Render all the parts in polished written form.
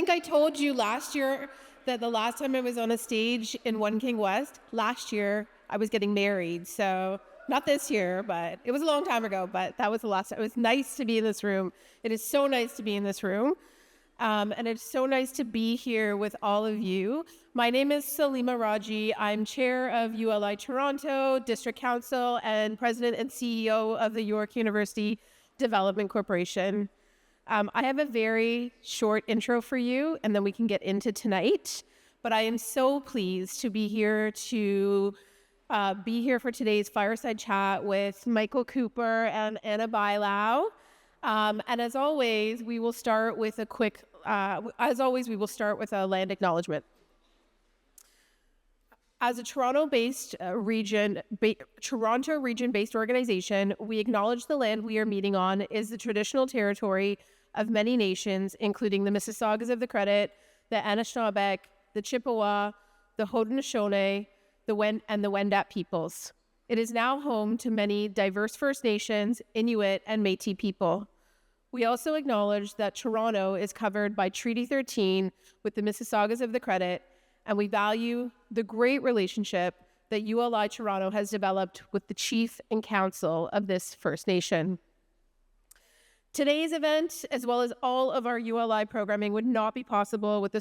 think I told you last year that the last time I was on a stage in One King West, last year I was getting married. So not this year, but it was a long time ago, but that was the last time. It was nice to be in this room. It is so nice to be in this room. And it's so nice to be here with all of you. My name is Salima Raji. I'm chair of ULI Toronto, district council, and president and CEO of the York University Development Corporation. I have a very short intro for you, and then we can get into tonight. But I am so pleased to be here for today's Fireside Chat with Michael Cooper and Anna Bailão. And as always, we will start with a land acknowledgement. As a Toronto region-based organization, we acknowledge the land we are meeting on is the traditional territory of many nations, including the Mississaugas of the Credit, the Anishinaabe, the Chippewa, the Haudenosaunee, and the Wendat peoples. It is now home to many diverse First Nations, Inuit, and Métis people. We also acknowledge that Toronto is covered by Treaty 13 with the Mississaugas of the Credit, and we value the great relationship that ULI Toronto has developed with the chief and council of this First Nation. Today's event, as well as all of our ULI programming, would not be possible without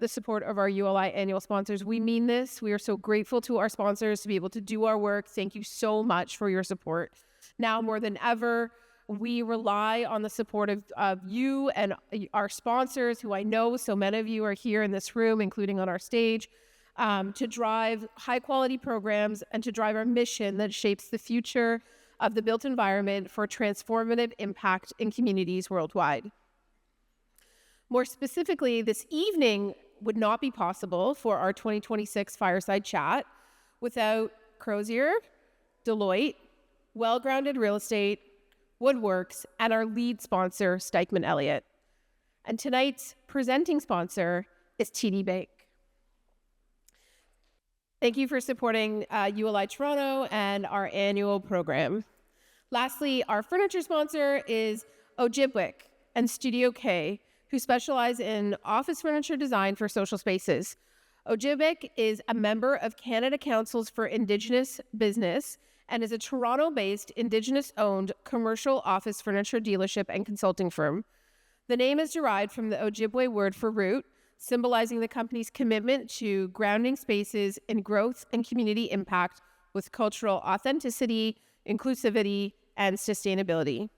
the support of our ULI annual sponsors. We mean this. We are so grateful to our sponsors to be able to do our work. Thank you so much for your support. Now more than ever, we rely on the support of you and our sponsors, who I know so many of you are here in this room, including on our stage, to drive high-quality programs and to drive our mission that shapes the future of the built environment for transformative impact in communities worldwide. More specifically, this evening would not be possible for our 2026 Fireside Chat without Crozier, Deloitte, Well-Grounded Real Estate, Woodworks, and our lead sponsor, Stikeman Elliott. And tonight's presenting sponsor is TD Bank. Thank you for supporting ULI Toronto and our annual program. Lastly, our furniture sponsor is Ojibwe and Studio K, who specialize in office furniture design for social spaces. Ojibwe is a member of Canada Councils for Indigenous Business and is a Toronto-based, Indigenous-owned commercial office furniture dealership and consulting firm. The name is derived from the Ojibwe word for root, symbolizing the company's commitment to grounding spaces in growth and community impact with cultural authenticity, inclusivity, and sustainability.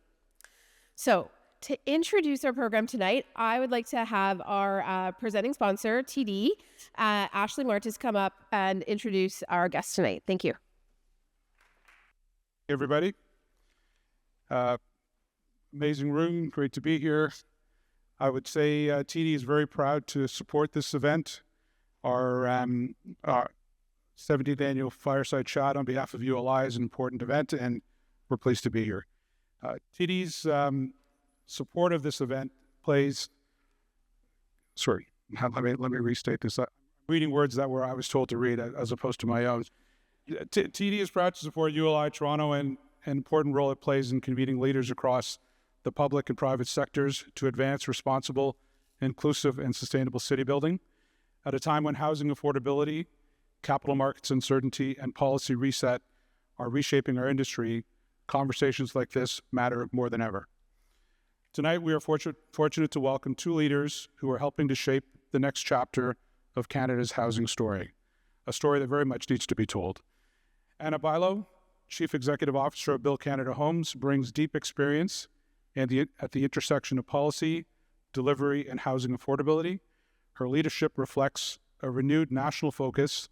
So, to introduce our program tonight, I would like to have our presenting sponsor, TD, Ashley Martis, come up and introduce our guest tonight. Thank you. Hey everybody. Amazing room, great to be here. I would say TD is very proud to support this event, our 17th annual Fireside Chat on behalf of ULI is an important event, and we're pleased to be here. TD's support of this event let me restate this. I'm reading words that I was told to read as opposed to my own. TD is proud to support ULI Toronto and an important role it plays in convening leaders across the public and private sectors to advance responsible, inclusive, and sustainable city building. At a time when housing affordability, capital markets uncertainty, and policy reset are reshaping our industry, conversations like this matter more than ever. Tonight, we are fortunate to welcome two leaders who are helping to shape the next chapter of Canada's housing story, a story that very much needs to be told. Anna Bailão, Chief Executive Officer of Build Canada Homes, brings deep experience at the intersection of policy, delivery, and housing affordability. Her leadership reflects a renewed national focus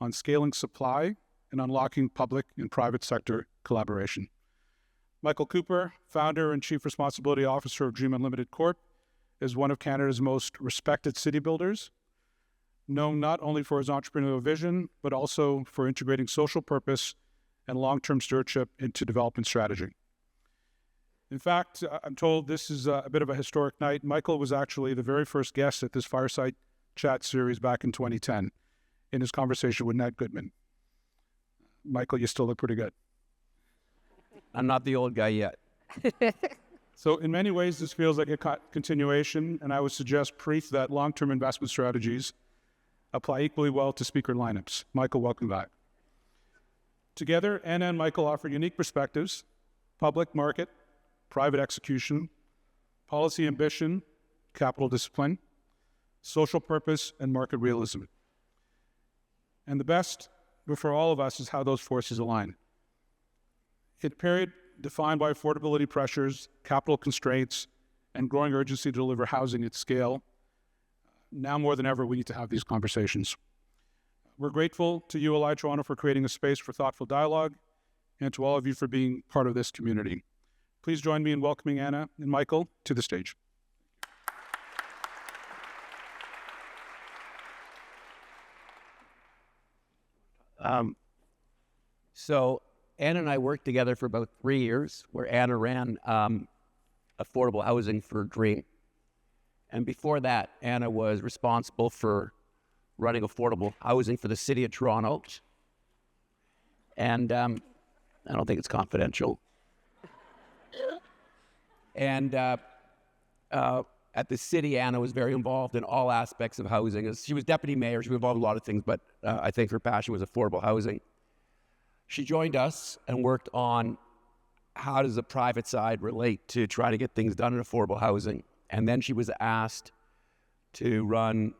on scaling supply and unlocking public and private sector collaboration. Michael Cooper, founder and Chief Responsibility Officer of Dream Unlimited Corp, is one of Canada's most respected city builders, known not only for his entrepreneurial vision, but also for integrating social purpose and long-term stewardship into development strategy. In fact, I'm told this is a bit of a historic night. Michael was actually the very first guest at this Fireside Chat series back in 2010 in his conversation with Ned Goodman. Michael, you still look pretty good. I'm not the old guy yet. So in many ways, this feels like a continuation, and I would suggest proof that long-term investment strategies apply equally well to speaker lineups. Michael, welcome back. Together, Anna and Michael offer unique perspectives: public market, private execution, policy ambition, capital discipline, social purpose, and market realism. And the best for all of us is how those forces align. In a period defined by affordability pressures, capital constraints, and growing urgency to deliver housing at scale, now more than ever, we need to have these conversations. We're grateful to ULI Toronto for creating a space for thoughtful dialogue, and to all of you for being part of this community. Please join me in welcoming Anna and Michael to the stage. So Anna and I worked together for about 3 years, where Anna ran affordable housing for Dream. And before that, Anna was responsible for running affordable housing for the city of Toronto. And I don't think it's confidential. And at the city, Anna was very involved in all aspects of housing. She was deputy mayor. She was involved in a lot of things, but I think her passion was affordable housing. She joined us and worked on how does the private side relate to try to get things done in affordable housing. And then she was asked to run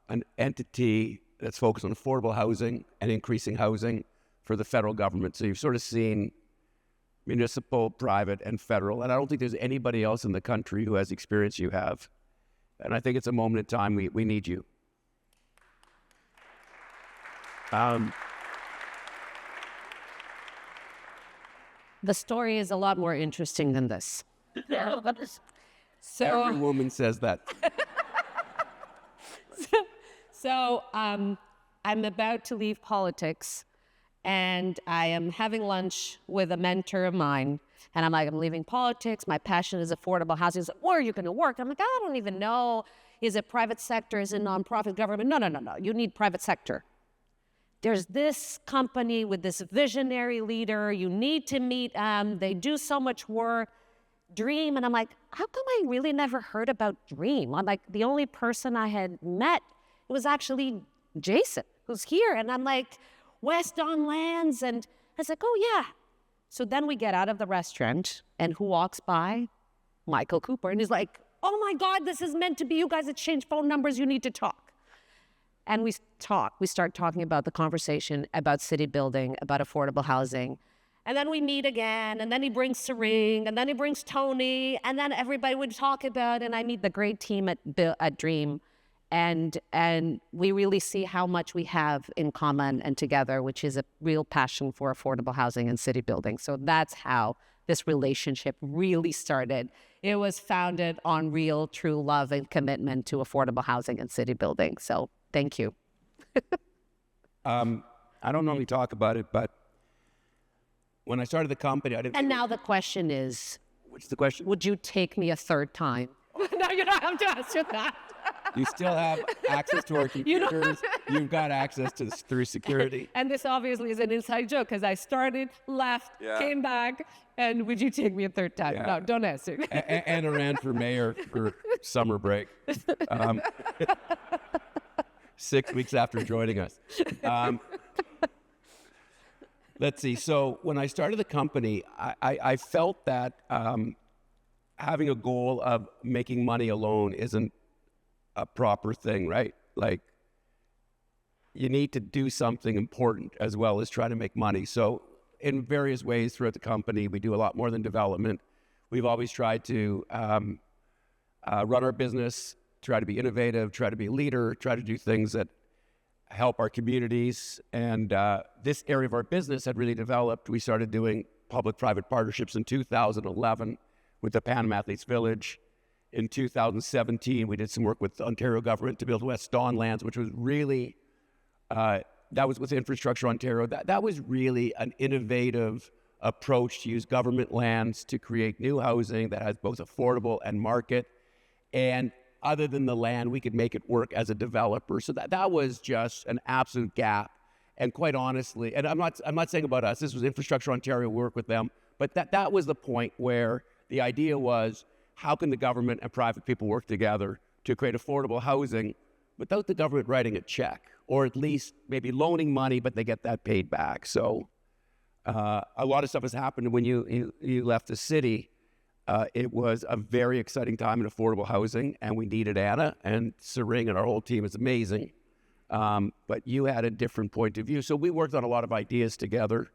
an entity that's focused on affordable housing and increasing housing for the federal government. So you've sort of seen municipal, private, and federal. And I don't think there's anybody else in the country who has the experience you have. And I think it's a moment in time we need you. The story is a lot more interesting than this. Every woman says that. So I'm about to leave politics, and I am having lunch with a mentor of mine. And I'm like, I'm leaving politics. My passion is affordable housing. He's like, where are you going to work? I'm like, I don't even know. Is it private sector? Is it nonprofit government? No. You need private sector. There's this company with this visionary leader. You need to meet them. They do so much work. Dream. And I'm like, how come I really never heard about Dream? I'm like, the only person I had met, it was actually Jason, who's here. And I'm like, West Don Lands. And I was like, oh, yeah. So then we get out of the restaurant, and who walks by? Michael Cooper. And he's like, oh, my God, this is meant to be. You guys exchange phone numbers. You need to talk. And we start talking about the conversation about city building, about affordable housing. And then we meet again, and then he brings Serene, and then he brings Tony, and then everybody would talk about, and I meet the great team at Dream. And we really see how much we have in common and together, which is a real passion for affordable housing and city building. So that's how this relationship really started. It was founded on real, true love and commitment to affordable housing and city building. So thank you. I don't normally talk about it, but when I started the company, I didn't... And now the question is... What's the question? Would you take me a third time? No, you don't have to answer that. You still have access to our computers. You've got access to this through security. And this obviously is an inside joke, because I started, left, came back, and would you take me a third time? Yeah. No, don't answer. Anna ran for mayor for summer break. 6 weeks after joining us. Let's see. So when I started the company, I felt that having a goal of making money alone isn't a proper thing, right? Like, you need to do something important as well as try to make money. So in various ways throughout the company, we do a lot more than development. We've always tried to run our business, try to be innovative, try to be a leader, try to do things that help our communities. And this area of our business had really developed. We started doing public-private partnerships in 2011 with the Pan Am Athletes Village. In 2017, we did some work with the Ontario government to build West Don Lands, which was really, that was with Infrastructure Ontario. That was really an innovative approach to use government lands to create new housing that has both affordable and market. And other than the land, we could make it work as a developer. So that was just an absolute gap. And quite honestly, and I'm not saying about us, this was Infrastructure Ontario, work with them, but that was the point where The idea was, how can the government and private people work together to create affordable housing without the government writing a check, or at least maybe loaning money, but they get that paid back. So a lot of stuff has happened when you left the city. It was a very exciting time in affordable housing, and we needed Anna and Sering, and our whole team is amazing. But you had a different point of view. So we worked on a lot of ideas together.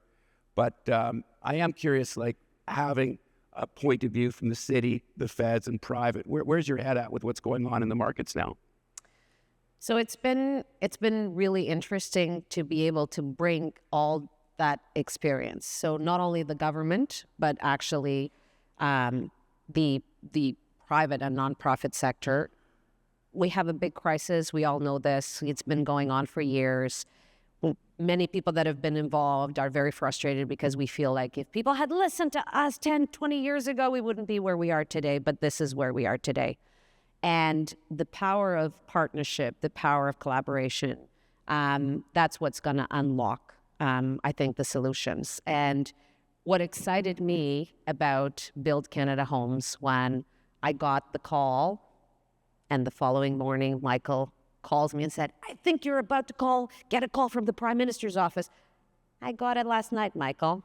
But I am curious, like, having a point of view from the city, the feds, and private, where's your head at with what's going on in the markets now? So it's been really interesting to be able to bring all that experience. So not only the government, but actually the private and nonprofit sector. We have a big crisis. We all know this. It's been going on for years. Many people that have been involved are very frustrated because we feel like if people had listened to us 10, 20 years ago, we wouldn't be where we are today, but this is where we are today. And the power of partnership, the power of collaboration, that's what's going to unlock, I think, the solutions. And what excited me about Build Canada Homes when I got the call, and the following morning, Michael calls me and said, I think you're about to get a call from the Prime Minister's office. I got it last night, Michael.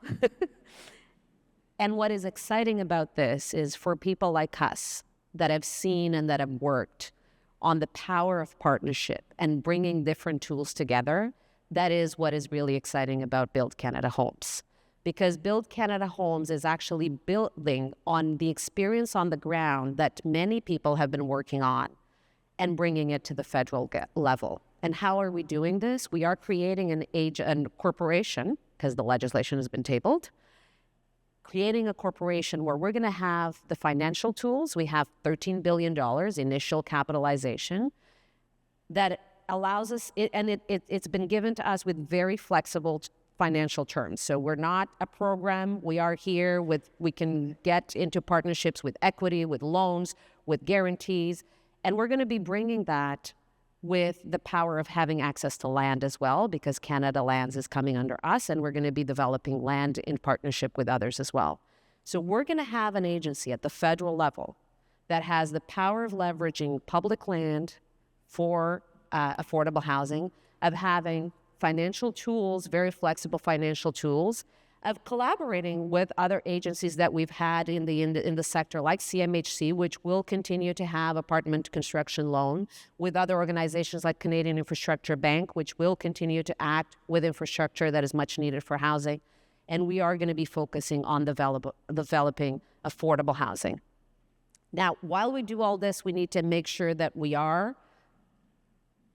And what is exciting about this is for people like us that have seen and that have worked on the power of partnership and bringing different tools together, that is what is really exciting about Build Canada Homes. Because Build Canada Homes is actually building on the experience on the ground that many people have been working on and bringing it to the federal level. And how are we doing this? We are creating a corporation, because the legislation has been tabled, creating a corporation where we're going to have the financial tools. We have $13 billion initial capitalization that allows us, it's been given to us with very flexible financial terms. So we're not a program. We are here we can get into partnerships with equity, with loans, with guarantees. And we're going to be bringing that with the power of having access to land as well, because Canada Lands is coming under us, and we're going to be developing land in partnership with others as well. So we're going to have an agency at the federal level that has the power of leveraging public land for affordable housing, of having financial tools, very flexible financial tools, of collaborating with other agencies that we've had in the sector, like CMHC, which will continue to have apartment construction loan, with other organizations like Canadian Infrastructure Bank, which will continue to act with infrastructure that is much needed for housing. And we are going to be focusing on developing affordable housing. Now, while we do all this, we need to make sure that we are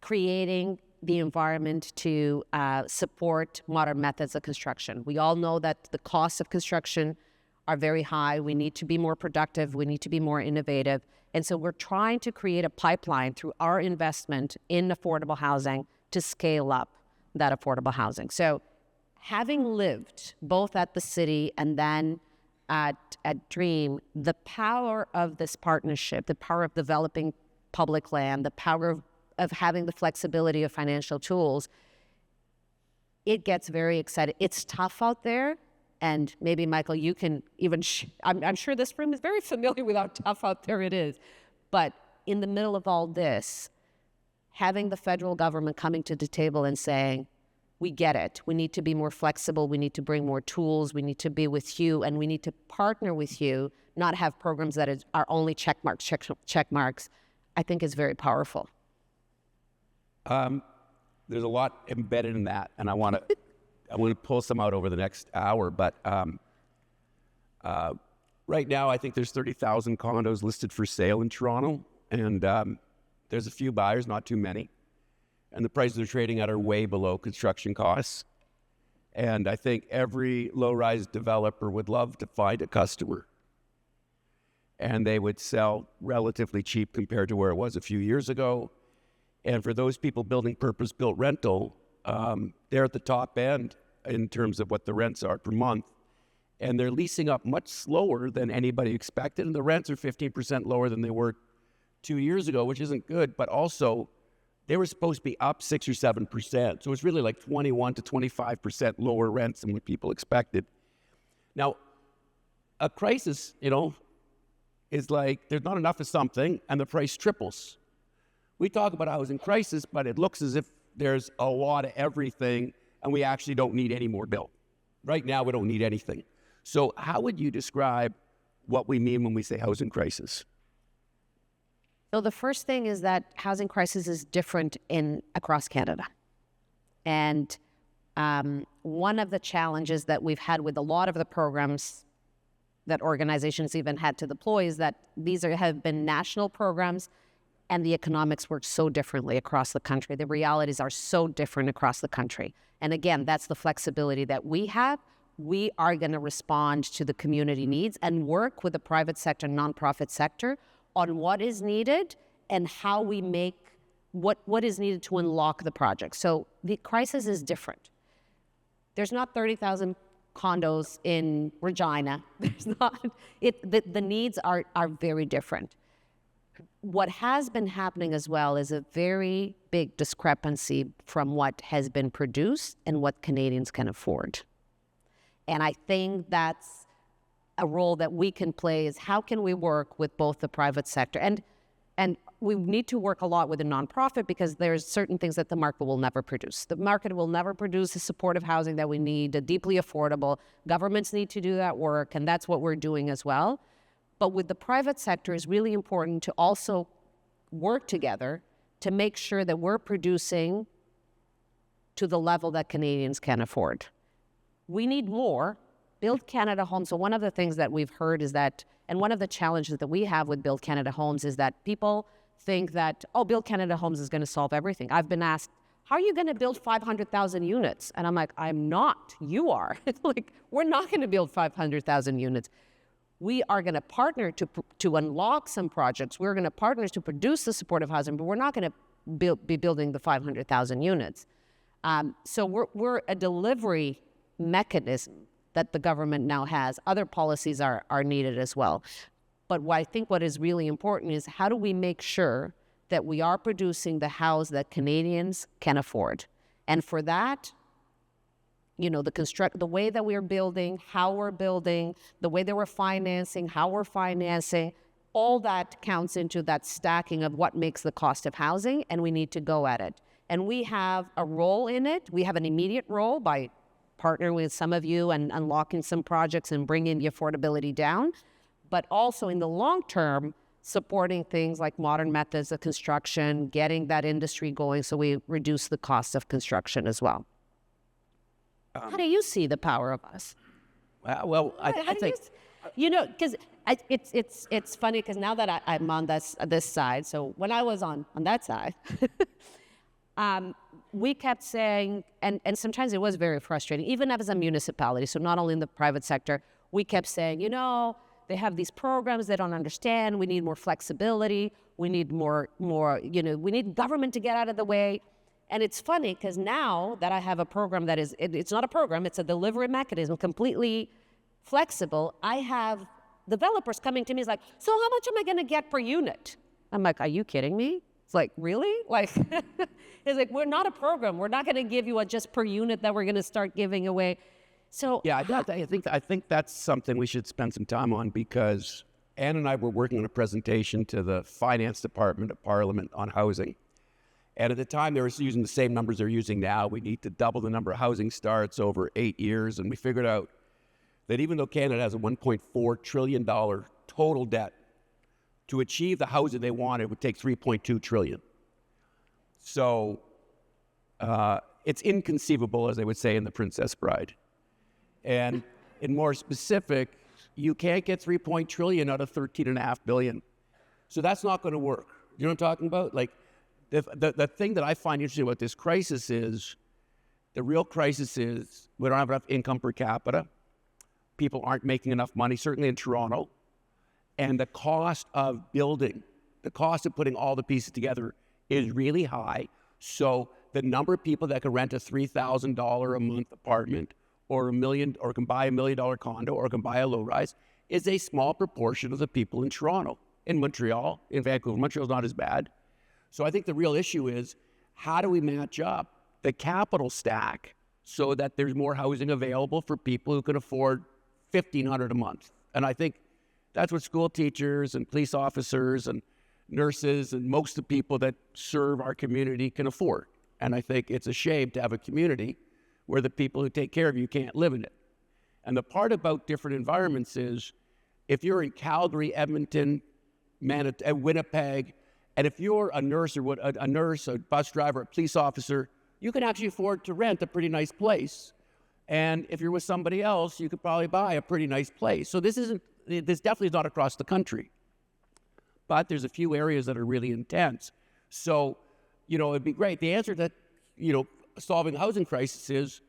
creating the environment to support modern methods of construction. We all know that the costs of construction are very high. We need to be more productive. We need to be more innovative. And so we're trying to create a pipeline through our investment in affordable housing to scale up that affordable housing. So having lived both at the city and then at Dream, the power of this partnership, the power of developing public land, the power of having the flexibility of financial tools, it gets very exciting. It's tough out there, and maybe, Michael, you can even, I'm sure this room is very familiar with how tough out there it is, but in the middle of all this, having the federal government coming to the table and saying, we get it, we need to be more flexible, we need to bring more tools, we need to be with you, and we need to partner with you, not have programs that are only check marks, I think is very powerful. There's a lot embedded in that, and I want to pull some out over the next hour. But right now, I think there's 30,000 condos listed for sale in Toronto, and there's a few buyers, not too many, and the prices they're trading at are way below construction costs. And I think every low-rise developer would love to find a customer, and they would sell relatively cheap compared to where it was a few years ago. And for those people building purpose-built rental, they're at the top end in terms of what the rents are per month. And they're leasing up much slower than anybody expected. And the rents are 15% lower than they were 2 years ago, which isn't good. But also, they were supposed to be up 6 or 7%. So it's really like 21 to 25% lower rents than what people expected. Now, a crisis, is like there's not enough of something and the price triples. We talk about a housing crisis, but it looks as if there's a lot of everything and we actually don't need any more built. Right now, we don't need anything. So how would you describe what we mean when we say housing crisis? So the first thing is that housing crisis is different across Canada. And one of the challenges that we've had with a lot of the programs that organizations even had to deploy is that have been national programs and the economics work so differently across the country. The realities are so different across the country. And again, that's the flexibility that we have. We are going to respond to the community needs and work with the private sector, nonprofit sector on what is needed and how we make what is needed to unlock the project. So the crisis is different. There's not 30,000 condos in Regina. There's not, the needs are very different. What has been happening as well is a very big discrepancy from what has been produced and what Canadians can afford. And I think that's a role that we can play is how can we work with both the private sector and we need to work a lot with the nonprofit because there's certain things that the market will never produce. The market will never produce the supportive housing that we need, the deeply affordable. Governments need to do that work, and that's what we're doing as well. But with the private sector, it's really important to also work together to make sure that we're producing to the level that Canadians can afford. We need more. Build Canada Homes. So one of the things that we've heard is that, and one of the challenges that we have with Build Canada Homes is that people think that, oh, Build Canada Homes is going to solve everything. I've been asked, how are you going to build 500,000 units? And I'm like, I'm not. You are. Like, we're not going to build 500,000 units. We are going to partner to unlock some projects. We're going to partner to produce the supportive housing, but we're not going to be building the 500,000 units. So we're a delivery mechanism that the government now has. Other policies are needed as well. But I think what is really important is how do we make sure that we are producing the house that Canadians can afford? And for that, you know, the way that we're building, how we're building, the way that we're financing, how we're financing, all that counts into that stacking of what makes the cost of housing, and we need to go at it. And we have a role in it. We have an immediate role by partnering with some of you and unlocking some projects and bringing the affordability down, but also in the long term, supporting things like modern methods of construction, getting that industry going so we reduce the cost of construction as well. How do you see the power of us? Well, I think... You know, because it's funny because now that I'm on this side, so when I was on that side, we kept saying, and sometimes it was very frustrating, even as a municipality, so not only in the private sector, we kept saying, you know, they have these programs they don't understand, we need more flexibility, we need more, you know, we need government to get out of the way. And it's funny because now that I have a program that is, it's not a program, it's a delivery mechanism, completely flexible, I have developers coming to me, it's like, so how much am I going to get per unit? I'm like, are you kidding me? It's like, really? Like, it's like, we're not a program. We're not going to give you a just per unit that we're going to start giving away. So yeah, I think that's something we should spend some time on because Ann and I were working on a presentation to the Finance Department of Parliament on housing. And at the time, they were using the same numbers they're using now. We need to double the number of housing starts over 8 years. And we figured out that even though Canada has a $1.4 trillion total debt, to achieve the housing they wanted, it would take $3.2 trillion. So it's inconceivable, as they would say in The Princess Bride. And in more specific, you can't get $3 trillion out of $13.5 billion. So that's not going to work. You know what I'm talking about? Like the thing that I find interesting about this crisis is, the real crisis is we don't have enough income per capita. People aren't making enough money, certainly in Toronto. And the cost of building, the cost of putting all the pieces together is really high. So the number of people that can rent a $3,000 a month apartment or can buy $1 million condo or can buy a low rise is a small proportion of the people in Toronto. In Montreal, in Vancouver, Montreal's not as bad. So I think the real issue is how do we match up the capital stack so that there's more housing available for people who can afford $1,500 a month? And I think That's what school teachers and police officers and nurses and most of the people that serve our community can afford. And I think it's a shame to have a community where the people who take care of you can't live in it. And the part about different environments is if you're in Calgary, Edmonton, Winnipeg, and if you're a nurse or a bus driver, a police officer, you can actually afford to rent a pretty nice place. And if you're with somebody else, you could probably buy a pretty nice place. So this definitely is not across the country. But there's a few areas that are really intense. So, it'd be great. The answer to, solving the housing crisis is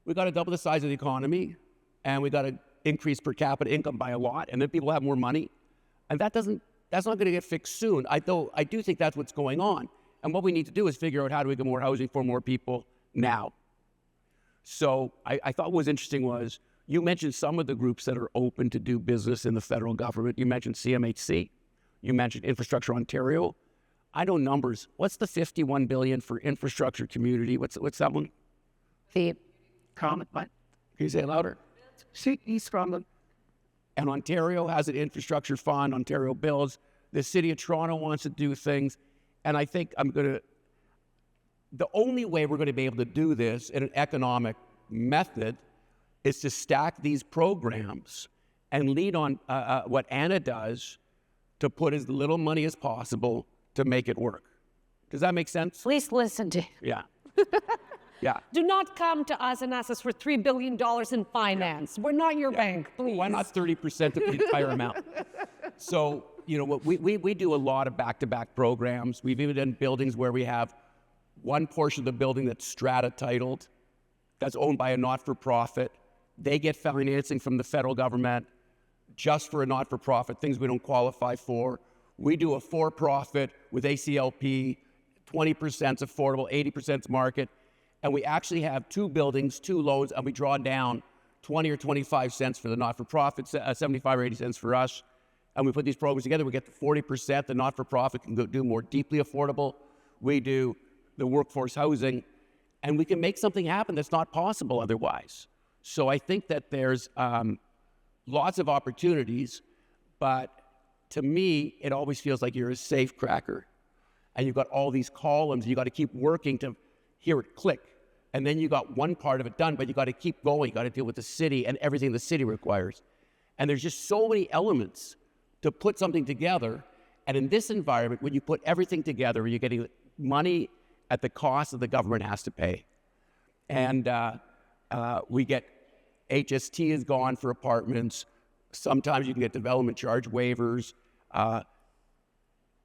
we got to double the size of the economy and we got to increase per capita income by a lot, and then people have more money. And that's not going to get fixed soon. I do think that's what's going on. And what we need to do is figure out how do we get more housing for more people now. So I thought what was interesting was you mentioned some of the groups that are open to do business in the federal government. You mentioned CMHC. You mentioned Infrastructure Ontario. I know numbers. What's the $51 billion for infrastructure community? What's that one? The comment, what? Can you say it louder? East from And Ontario has an infrastructure fund. Ontario builds. The City of Toronto wants to do things. And I think the only way we're going to be able to do this in an economic method is to stack these programs and lead on what Anna does to put as little money as possible to make it work. Does that make sense? Please listen to. Yeah. Yeah. Do not come to us and ask us for $3 billion in finance. We're not your bank, please. Why not 30% of the entire amount? So, we do a lot of back-to-back programs. We've even done buildings where we have one portion of the building that's strata titled, that's owned by a not-for-profit. They get financing from the federal government just for a not-for-profit, things we don't qualify for. We do a for-profit with ACLP, 20% is affordable, 80% is market. And we actually have two buildings, two loans, and we draw down 20 or 25 cents for the not-for-profit, 75 or 80 cents for us. And we put these programs together, we get to 40%. The not-for-profit can go do more deeply affordable. We do the workforce housing, and we can make something happen that's not possible otherwise. So I think that there's lots of opportunities, but to me, it always feels like you're a safe cracker. And you've got all these columns, you got to keep working to hear it click. And then you got one part of it done, but you got to keep going. You got to deal with the city and everything the city requires. And there's just so many elements to put something together. And in this environment, when you put everything together, you're getting money at the cost that the government has to pay. And we get HST is gone for apartments. Sometimes you can get development charge waivers.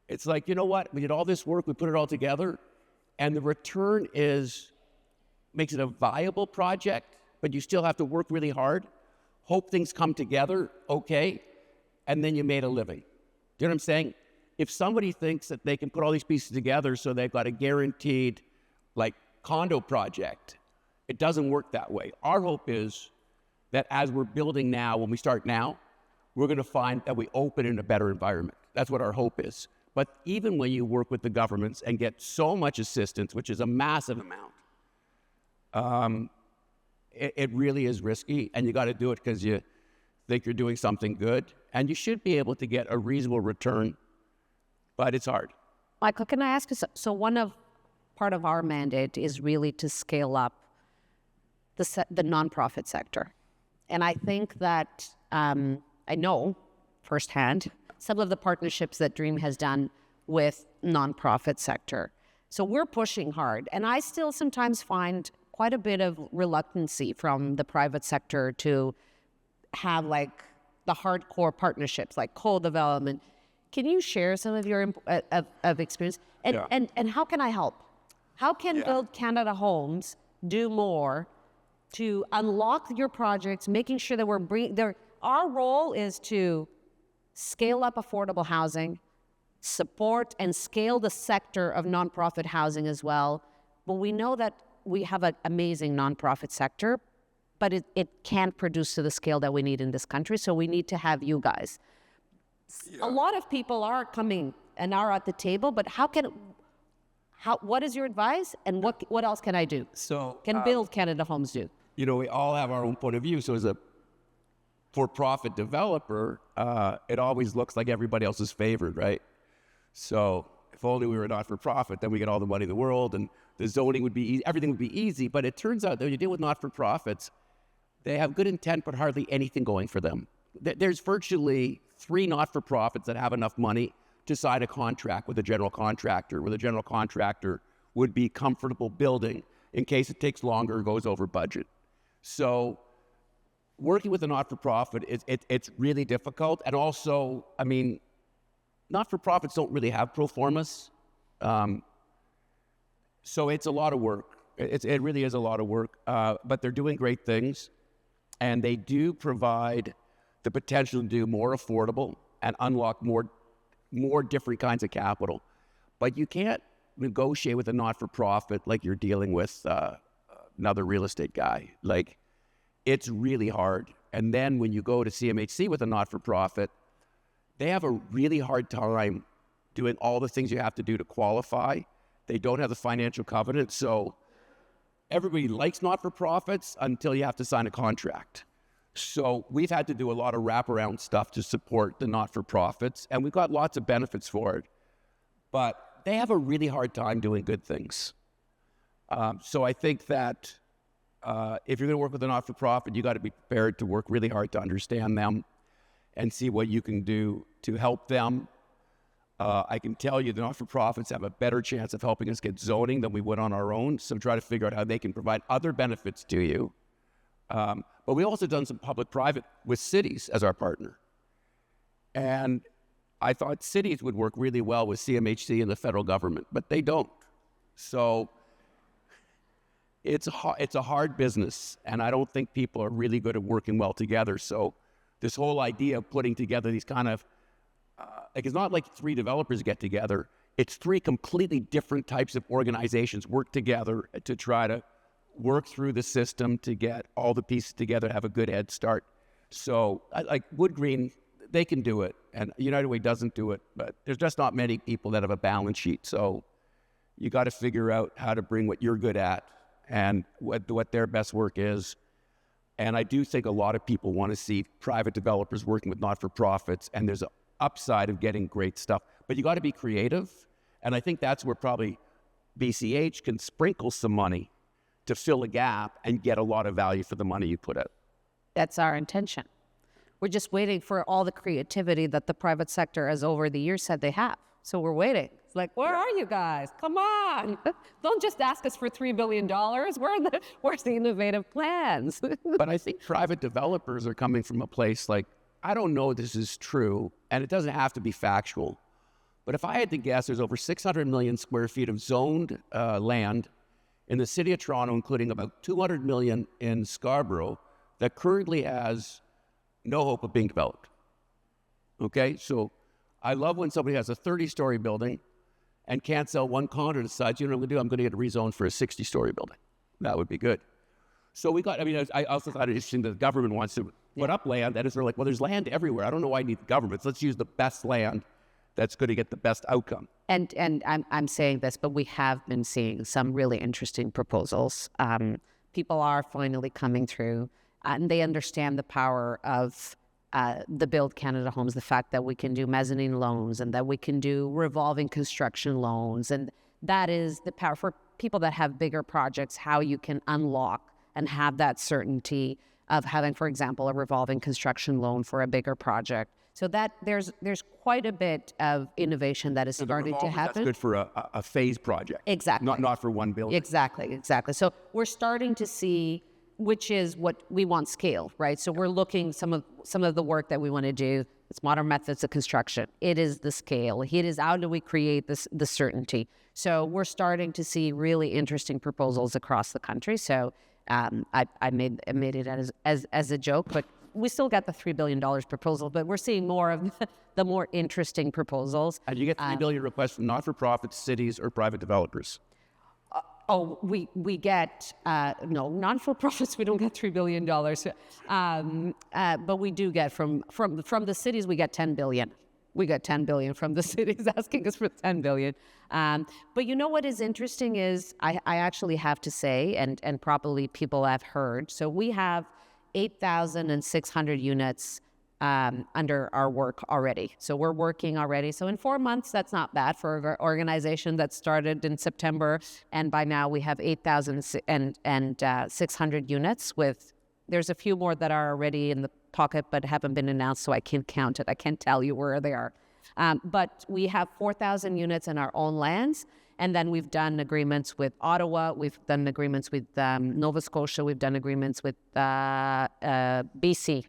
It's like, you know what? We did all this work, we put it all together, and the return makes it a viable project, but you still have to work really hard, hope things come together, okay, and then you made a living. Do you know what I'm saying? If somebody thinks that they can put all these pieces together so they've got a guaranteed, condo project, it doesn't work that way. Our hope is that as we're building now, when we start now, we're going to find that we open in a better environment. That's what our hope is. But even when you work with the governments and get so much assistance, which is a massive amount, it really is risky, and you got to do it because you think you're doing something good, and you should be able to get a reasonable return, but it's hard. Michael, can I ask you, so part of our mandate is really to scale up the nonprofit sector. And I think that I know firsthand some of the partnerships that Dream has done with nonprofit sector. So we're pushing hard. And I still sometimes find quite a bit of reluctancy from the private sector to have the hardcore partnerships, like co-development. Can you share some of your of experience? And how can I help? How can Build Canada Homes do more to unlock your projects, making sure that we're bringing our role is to scale up affordable housing, support and scale the sector of nonprofit housing as well. But we know that we have an amazing nonprofit sector, but it can't produce to the scale that we need in this country. So we need to have you guys. A lot of people are coming and are at the table, but what is your advice, and what else can I do? So Can Build Canada Homes do? we all have our own point of view. So as a for-profit developer, it always looks like everybody else is favored, right? So if only we were not-for-profit, then we get all the money in the world, and the zoning would be easy, everything would be easy. But it turns out that when you deal with not-for-profits, they have good intent, but hardly anything going for them. There's virtually 3 not-for-profits that have enough money to sign a contract with a general contractor, where the general contractor would be comfortable building in case it takes longer or goes over budget. So working with a not-for-profit, it's really difficult. And also, I mean, not-for-profits don't really have pro formas. So it's a lot of work. It really is a lot of work, but they're doing great things. And they do provide the potential to do more affordable and unlock more different kinds of capital. But you can't negotiate with a not-for-profit like you're dealing with another real estate guy. Like, it's really hard. And then when you go to CMHC with a not-for-profit, they have a really hard time doing all the things you have to do to qualify. They don't have the financial covenant. So everybody likes not-for-profits until you have to sign a contract. So we've had to do a lot of wraparound stuff to support the not-for-profits, and we've got lots of benefits for it. But they have a really hard time doing good things. So I think that if you're going to work with a not-for-profit, you got to be prepared to work really hard to understand them and see what you can do to help them. I can tell you the not-for-profits have a better chance of helping us get zoning than we would on our own. So try to figure out how they can provide other benefits to you. But we also done some public-private with cities as our partner. And I thought cities would work really well with CMHC and the federal government, but they don't. So it's a hard business, and I don't think people are really good at working well together. So this whole idea of putting together these kind of, like, it's not like 3 developers get together. It's 3 completely different types of organizations work together to try to work through the system to get all the pieces together to have a good head start. So like Wood Green, they can do it, and United Way doesn't do it, but there's just not many people that have a balance sheet. So you got to figure out how to bring what you're good at and what their best work is. And I do think a lot of people want to see private developers working with not-for-profits, and there's an upside of getting great stuff. But you got to be creative, and I think that's where probably BCH can sprinkle some money to fill a gap and get a lot of value for the money you put out. That's our intention. We're just waiting for all the creativity that the private sector has over the years said they have. So we're waiting. It's like, where are you guys? Come on. Don't just ask us for $3 billion. Where's the innovative plans? But I think private developers are coming from a place like, I don't know if this is true, and it doesn't have to be factual. But if I had to guess, there's over 600 million square feet of zoned land in the city of Toronto, including about 200 million in Scarborough, that currently has no hope of being developed. Okay, so I love when somebody has a 30-story building and can't sell one condo and decides, you know what I'm going to do? I'm going to get it rezoned for a 60-story building. That would be good. So I also thought it interesting that the government wants to put up land, and they're like, well, there's land everywhere. I don't know why I need the government. Let's use the best land that's going to get the best outcome. And I'm saying this, but we have been seeing some really interesting proposals. People are finally coming through, and they understand the power of the Build Canada Homes, the fact that we can do mezzanine loans and that we can do revolving construction loans. And that is the power for people that have bigger projects, how you can unlock and have that certainty of having, for example, a revolving construction loan for a bigger project. So that there's quite a bit of innovation that is starting to happen. That's good for a phase project. Exactly. Not for one building. Exactly. So we're starting to see, which is what we want, scale, right? So we're looking some of the work that we want to do. It's modern methods of construction. It is the scale. It is how do we create the certainty. So we're starting to see really interesting proposals across the country. So I made it as a joke, but we still got the $3 billion proposal, but we're seeing more of the more interesting proposals. And you get $3 billion requests from not-for-profit cities or private developers. We get, no, non-for-profits, we don't get $3 billion. But we do get from the cities, we get $10 billion. We got $10 billion from the cities asking us for $10 billion. But you know what is interesting is I actually have to say, and probably people have heard, so we have 8,600 units under our work already. So we're working already. So in 4 months, that's not bad for an organization that started in September. And by now we have 8,600 units with, there's a few more that are already in the pocket but haven't been announced, so I can't count it. I can't tell you where they are. But we have 4,000 units in our own lands. And then we've done agreements with Ottawa. We've done agreements with Nova Scotia. We've done agreements with BC.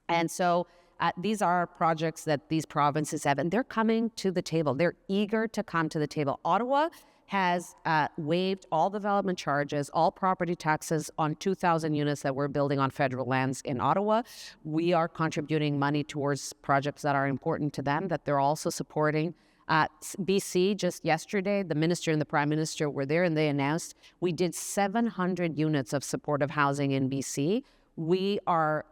And so these are projects that these provinces have, and they're coming to the table. They're eager to come to the table. Ottawa has waived all development charges, all property taxes on 2,000 units that we're building on federal lands in Ottawa. We are contributing money towards projects that are important to them, that they're also supporting. BC, just yesterday, the minister and the prime minister were there, and they announced we did 700 units of supportive housing in BC. We are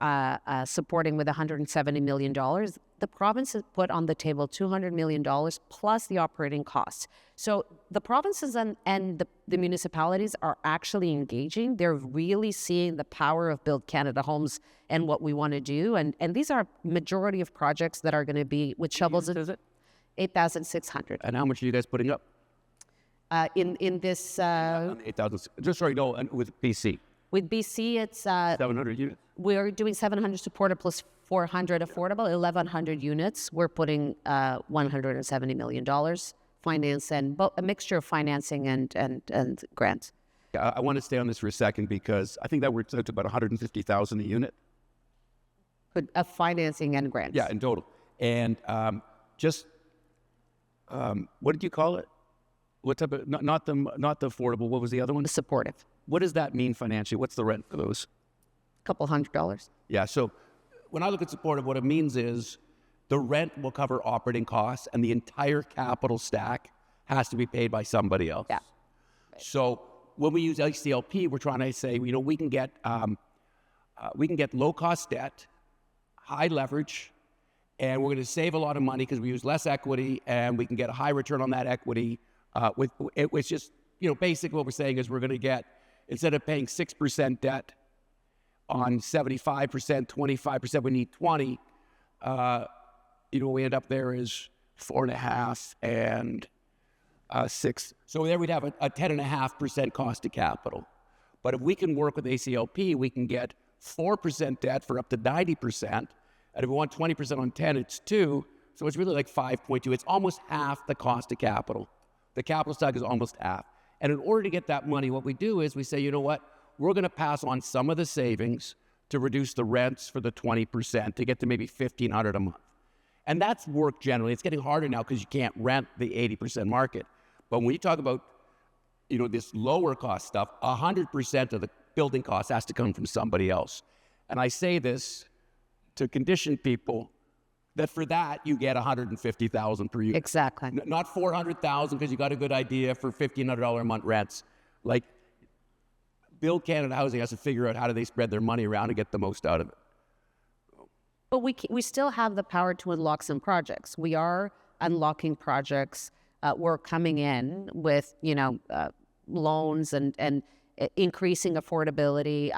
supporting with $170 million. The province has put on the table $200 million plus the operating costs. So the provinces and the municipalities are actually engaging. They're really seeing the power of Build Canada Homes and what we want to do. And these are majority of projects that are going to be with shovels. Is it? 8,600. And how much are you guys putting up? In this... 8,000. Just sorry, no, and with BC. With BC, it's... 700 units. We're doing 700 supported plus 400 affordable, 1,100 units. We're putting $170 million finance and a mixture of financing and grants. I want to stay on this for a second because I think that works out to about 150,000 a unit. Of financing and grants. Yeah, in total. And what did you call it? What type of not the affordable? What was the other one? The supportive. What does that mean financially? What's the rent for those? $200. Yeah. So when I look at supportive, what it means is the rent will cover operating costs, and the entire capital stack has to be paid by somebody else. Yeah. So when we use ICLP, we're trying to say, we can get low cost debt, high leverage, and we're going to save a lot of money because we use less equity, and we can get a high return on that equity. It's just, basically what we're saying is we're going to get, instead of paying 6% debt on 75%, 25%, we need 20. We end up there is 4.5 and 6. So there we'd have a 10.5% cost of capital. But if we can work with ACLP, we can get 4% debt for up to 90%. And if we want 20% on 10, it's 2. So it's really like 5.2. It's almost half the cost of capital. The capital stack is almost half. And in order to get that money, what we do is we say, you know what? We're going to pass on some of the savings to reduce the rents for the 20% to get to maybe $1,500 a month. And that's work generally. It's getting harder now because you can't rent the 80% market. But when you talk about, this lower cost stuff, 100% of the building cost has to come from somebody else. And I say this to condition people that for that you get $150,000 per unit. Exactly. Not $400,000 because you got a good idea for $1,500 a month rents. Like, Build Canada Housing has to figure out how do they spread their money around and get the most out of it. But we still have the power to unlock some projects. We are unlocking projects. We're coming in with, loans and increasing affordability.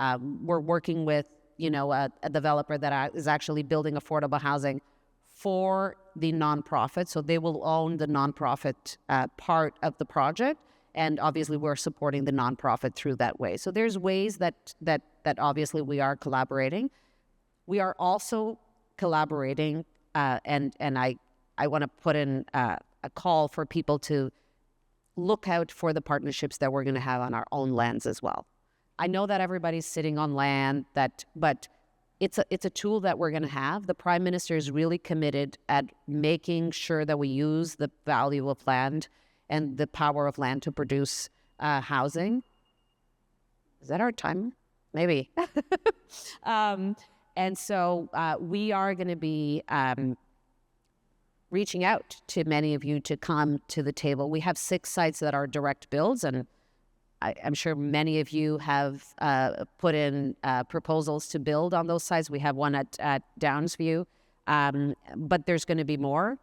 We're working with, a developer that is actually building affordable housing for the nonprofit. So they will own the nonprofit part of the project. And obviously we're supporting the nonprofit through that way. So there's ways that obviously we are collaborating. We are also collaborating, and I want to put in a call for people to look out for the partnerships that we're going to have on our own lands as well. I know that everybody's sitting on land, but it's a tool that we're going to have. The Prime Minister is really committed at making sure that we use the value of land and the power of land to produce housing. Is that our time? Maybe. And so we are going to be reaching out to many of you to come to the table. We have 6 sites that are direct builds, and I'm sure many of you have put in proposals to build on those sites. We have one at Downsview. But there's going to be more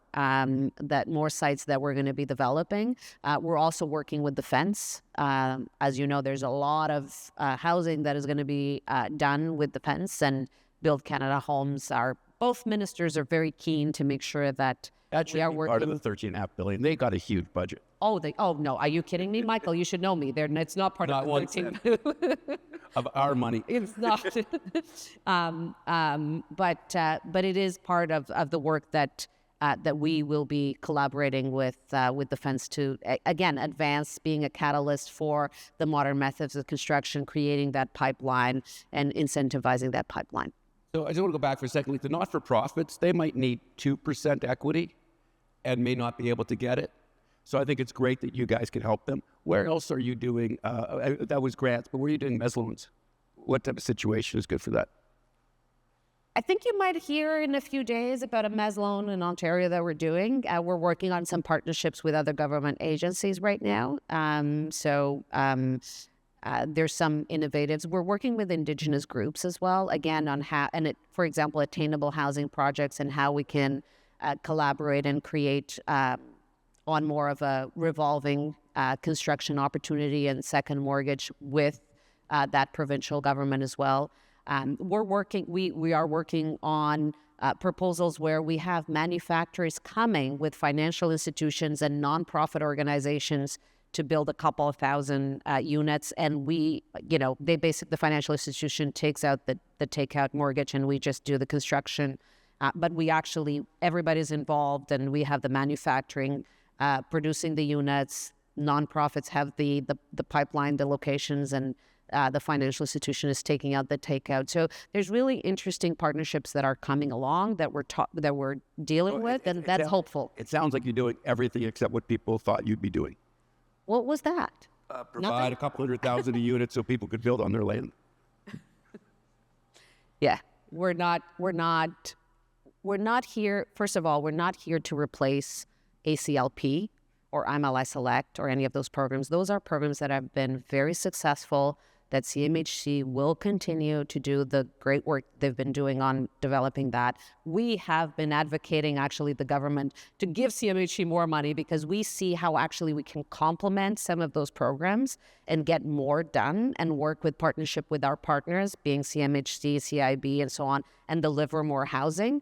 sites that we're going to be developing. We're also working with defense. As you know, there's a lot of housing that is going to be done with defense, and Build Canada Homes. Both ministers are very keen to make sure that we are working. Part of the $13.5 billion. They got a huge budget. Oh no! Are you kidding me, Michael? You should know me. It's not part Not of the one 13. of our money. It's not. But it is part of the work that we will be collaborating with defense to again advance, being a catalyst for the modern methods of construction, creating that pipeline and incentivizing that pipeline. So I just want to go back for a second. Like the not-for-profits, they might need 2% equity and may not be able to get it. So I think it's great that you guys can help them. Where else are you doing, that was grants, but where are you doing mezz loans? What type of situation is good for that? I think you might hear in a few days about a mezz loan in Ontario that we're doing. We're working on some partnerships with other government agencies right now. There's some innovatives. We're working with Indigenous groups as well, again, on how, for example, attainable housing projects and how we can collaborate and create on more of a revolving construction opportunity and second mortgage with that provincial government as well. We are working on proposals where we have manufacturers coming with financial institutions and nonprofit organizations to build a couple of thousand units, and the financial institution takes out the takeout mortgage, and we just do the construction. But everybody's involved, and we have the manufacturing, producing the units. Nonprofits have the pipeline, the locations, and the financial institution is taking out the takeout. So there's really interesting partnerships that are coming along that we're dealing with, and that's hopeful. It sounds like you're doing everything except what people thought you'd be doing. What was that? Provide a couple 100,000 a unit so people could build on their land. Yeah, we're not here. First of all, we're not here to replace ACLP or MLI Select or any of those programs. Those are programs that have been very successful, that CMHC will continue to do the great work they've been doing on developing that. We have been advocating, actually, the government to give CMHC more money because we see how actually we can complement some of those programs and get more done and work with partnership with our partners, being CMHC, CIB, and so on, and deliver more housing.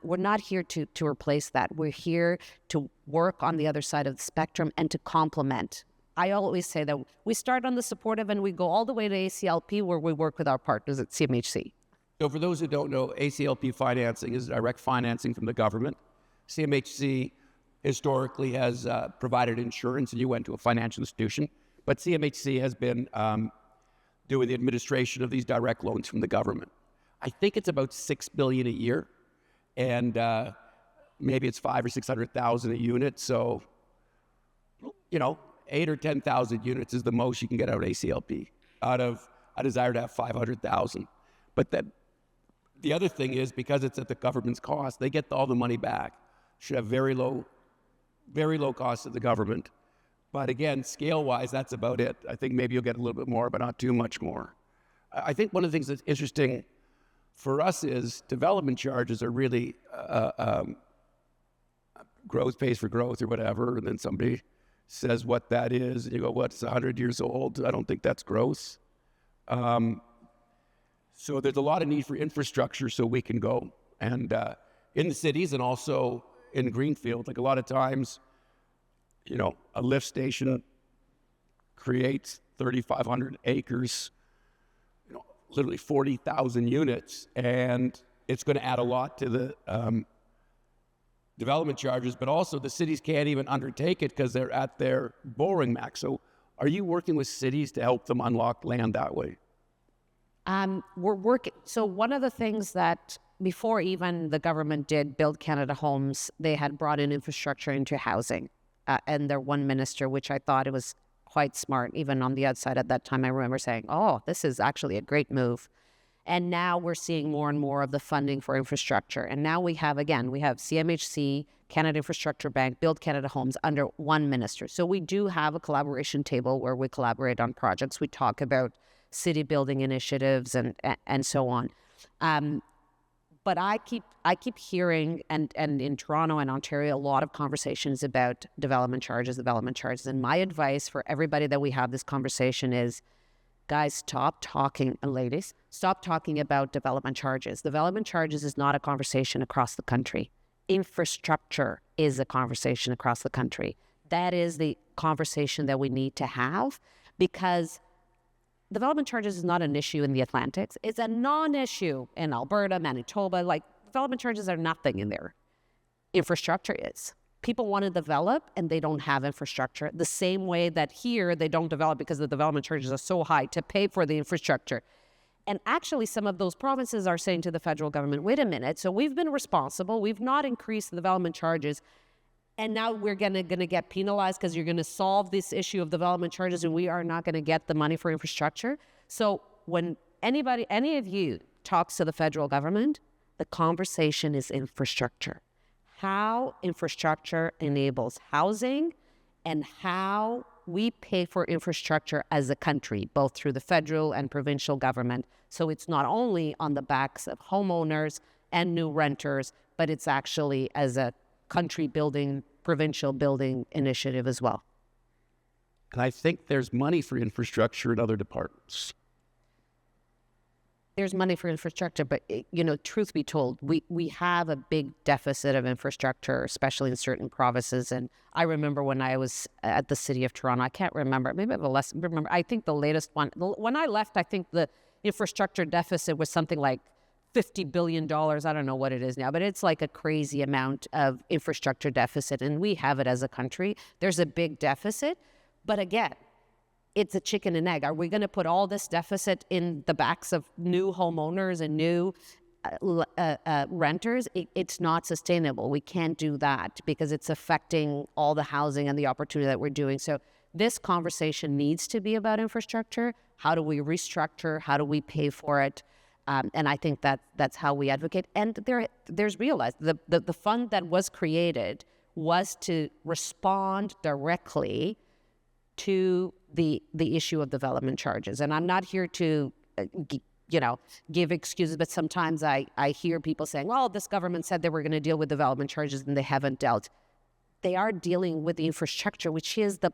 We're not here to replace that. We're here to work on the other side of the spectrum and to complement. I always say that we start on the supportive and we go all the way to ACLP, where we work with our partners at CMHC. So for those who don't know, ACLP financing is direct financing from the government. CMHC historically has provided insurance, and you went to a financial institution, but CMHC has been doing the administration of these direct loans from the government. I think it's about $6 billion a year, and maybe it's 500,000 or 600,000 a unit. So, 8 or 10,000 units is the most you can get out of ACLP. Out of a desire to have 500,000. But the other thing is, because it's at the government's cost, they get all the money back. Should have very low cost of the government. But again, scale-wise, that's about it. I think maybe you'll get a little bit more, but not too much more. I think one of the things that's interesting for us is development charges are really growth pays for growth or whatever, and then somebody says what that is, and you go, what's 100 years old? I don't think that's growth. So there's a lot of need for infrastructure so we can go. And in the cities and also in Greenfield, like a lot of times, a lift station creates 3,500 acres, literally 40,000 units, and it's going to add a lot to the development charges, but also the cities can't even undertake it because they're at their borrowing max. So are you working with cities to help them unlock land that way? We're working. So one of the things that before even the government did Build Canada Homes, they had brought in infrastructure into housing and their one minister, which I thought it was quite smart. Even on the outside at that time, I remember saying, oh, this is actually a great move. And now we're seeing more and more of the funding for infrastructure. And now we have CMHC, Canada Infrastructure Bank, Build Canada Homes under one minister. So we do have a collaboration table where we collaborate on projects. We talk about city building initiatives and so on. But I keep hearing, and in Toronto and Ontario, a lot of conversations about development charges. And my advice for everybody that we have this conversation is, guys, stop talking, and ladies, stop talking about development charges. Development charges is not a conversation across the country. Infrastructure is a conversation across the country. That is the conversation that we need to have, because development charges is not an issue in the Atlantics. It's a non-issue in Alberta, Manitoba. Like, development charges are nothing in there. Infrastructure is. People want to develop and they don't have infrastructure. The same way that here they don't develop because the development charges are so high to pay for the infrastructure. And actually, some of those provinces are saying to the federal government, wait a minute, so we've been responsible. We've not increased the development charges. And now we're gonna get penalized because you're gonna solve this issue of development charges, and we are not gonna get the money for infrastructure. So when any of you talks to the federal government, the conversation is infrastructure. How infrastructure enables housing and how we pay for infrastructure as a country, both through the federal and provincial government. So it's not only on the backs of homeowners and new renters, but it's actually as a country building, provincial building initiative as well. And I think there's money for infrastructure in other departments. There's money for infrastructure, but truth be told, we have a big deficit of infrastructure, especially in certain provinces. And I remember when I was at the City of Toronto, I can't remember, maybe I have a less, remember, I think the latest one, when I left, I think the infrastructure deficit was something like $50 billion. I don't know what it is now, but it's like a crazy amount of infrastructure deficit. And we have it as a country. There's a big deficit. But again, it's a chicken and egg. Are we going to put all this deficit in the backs of new homeowners and new renters? It's not sustainable. We can't do that because it's affecting all the housing and the opportunity that we're doing. So this conversation needs to be about infrastructure. How do we restructure? How do we pay for it? And I think that's how we advocate. And there's realized the fund that was created was to respond directly to the issue of development charges. And I'm not here to, give excuses, but sometimes I hear people saying, well, this government said they were going to deal with development charges and they haven't dealt. They are dealing with the infrastructure, which is the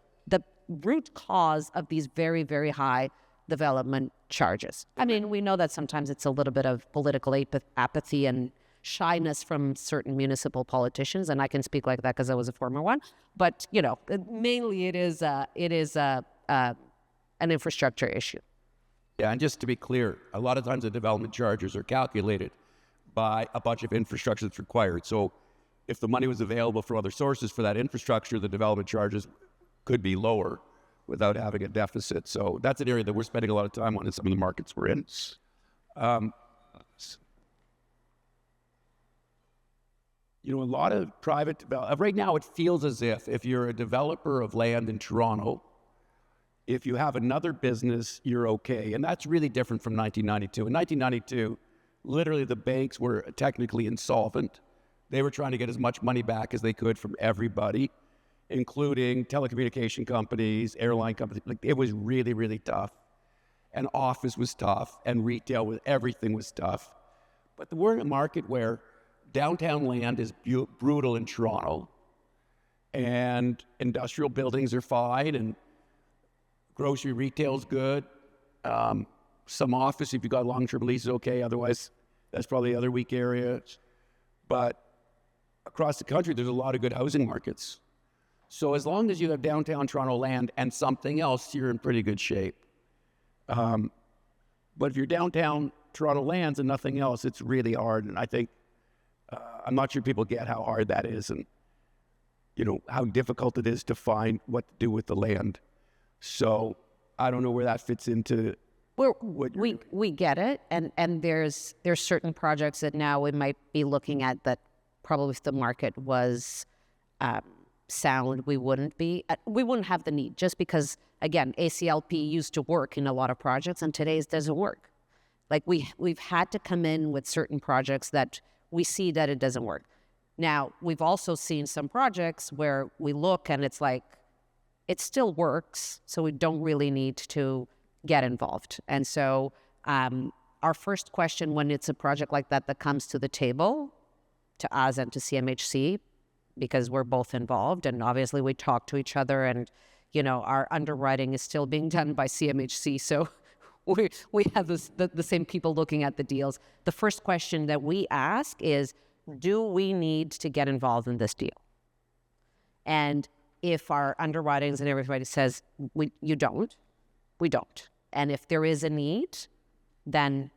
root cause of these very, very high development charges. I mean, we know that sometimes it's a little bit of political apathy and shyness from certain municipal politicians, and I can speak like that because I was a former one. But mainly it is an infrastructure issue. Yeah, and just to be clear, a lot of times the development charges are calculated by a bunch of infrastructure that's required. So if the money was available from other sources for that infrastructure, the development charges could be lower without having a deficit. So that's an area that we're spending a lot of time on in some of the markets we're in. A lot of private development, right now it feels as if you're a developer of land in Toronto, if you have another business, you're okay. And that's really different from 1992. In 1992, literally the banks were technically insolvent. They were trying to get as much money back as they could from everybody, including telecommunication companies, airline companies. Like, it was really, really tough. And office was tough, and retail, everything was tough. But we're in a market where downtown land is brutal in Toronto, and industrial buildings are fine, and grocery retail is good. Some office, if you got long-term leases, okay. Otherwise, that's probably the other weak areas. But across the country, there's a lot of good housing markets. So as long as you have downtown Toronto land and something else, you're in pretty good shape. But if you're downtown Toronto lands and nothing else, it's really hard. And I think, I'm not sure people get how hard that is and, how difficult it is to find what to do with the land. So I don't know where that fits into we get it. And there's certain projects that now we might be looking at that probably if the market was sound, we wouldn't have the need, just because, again, ACLP used to work in a lot of projects and today's doesn't work. Like we've had to come in with certain projects that we see that it doesn't work. Now, we've also seen some projects where we look and it's like, it still works, so we don't really need to get involved. And so our first question when it's a project like that comes to the table, to us and to CMHC, because we're both involved, and obviously we talk to each other, and our underwriting is still being done by CMHC, so we have the same people looking at the deals. The first question that we ask is, do we need to get involved in this deal? And if our underwritings and everybody says you don't, we don't. And if there is a need, then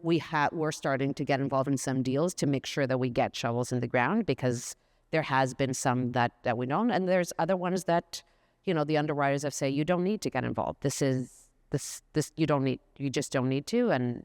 we're starting to get involved in some deals to make sure that we get shovels in the ground, because there has been some that we don't, and there's other ones that the underwriters have said you don't need to get involved. This you just don't need to. And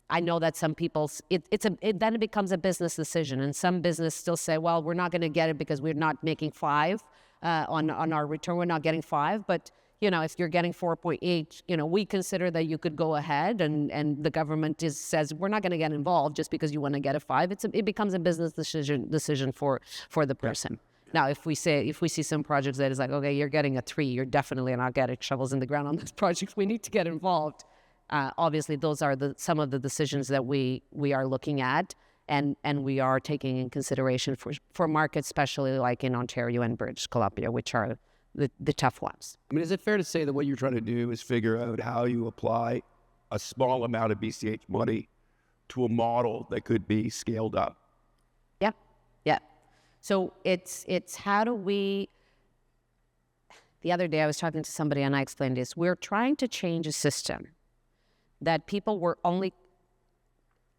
I know that some people then it becomes a business decision, and some business still say, well, we're not going to get it because we're not making 5 on our return. We're not getting 5, but if you're getting 4.8, we consider that you could go ahead, and the government says we're not going to get involved just because you want to get a 5. It becomes a business decision for the person. Now, if we see some projects that is like, okay, you're getting a 3, you're definitely not getting shovels in the ground on this project, we need to get involved. Obviously, those are some of the decisions that we are looking at, and we are taking in consideration for markets, especially like in Ontario and British Columbia, which are the tough ones. I mean, is it fair to say that what you're trying to do is figure out how you apply a small amount of BCH money to a model that could be scaled up? Yeah. So it's how do we... The other day I was talking to somebody and I explained this. We're trying to change a system that people were only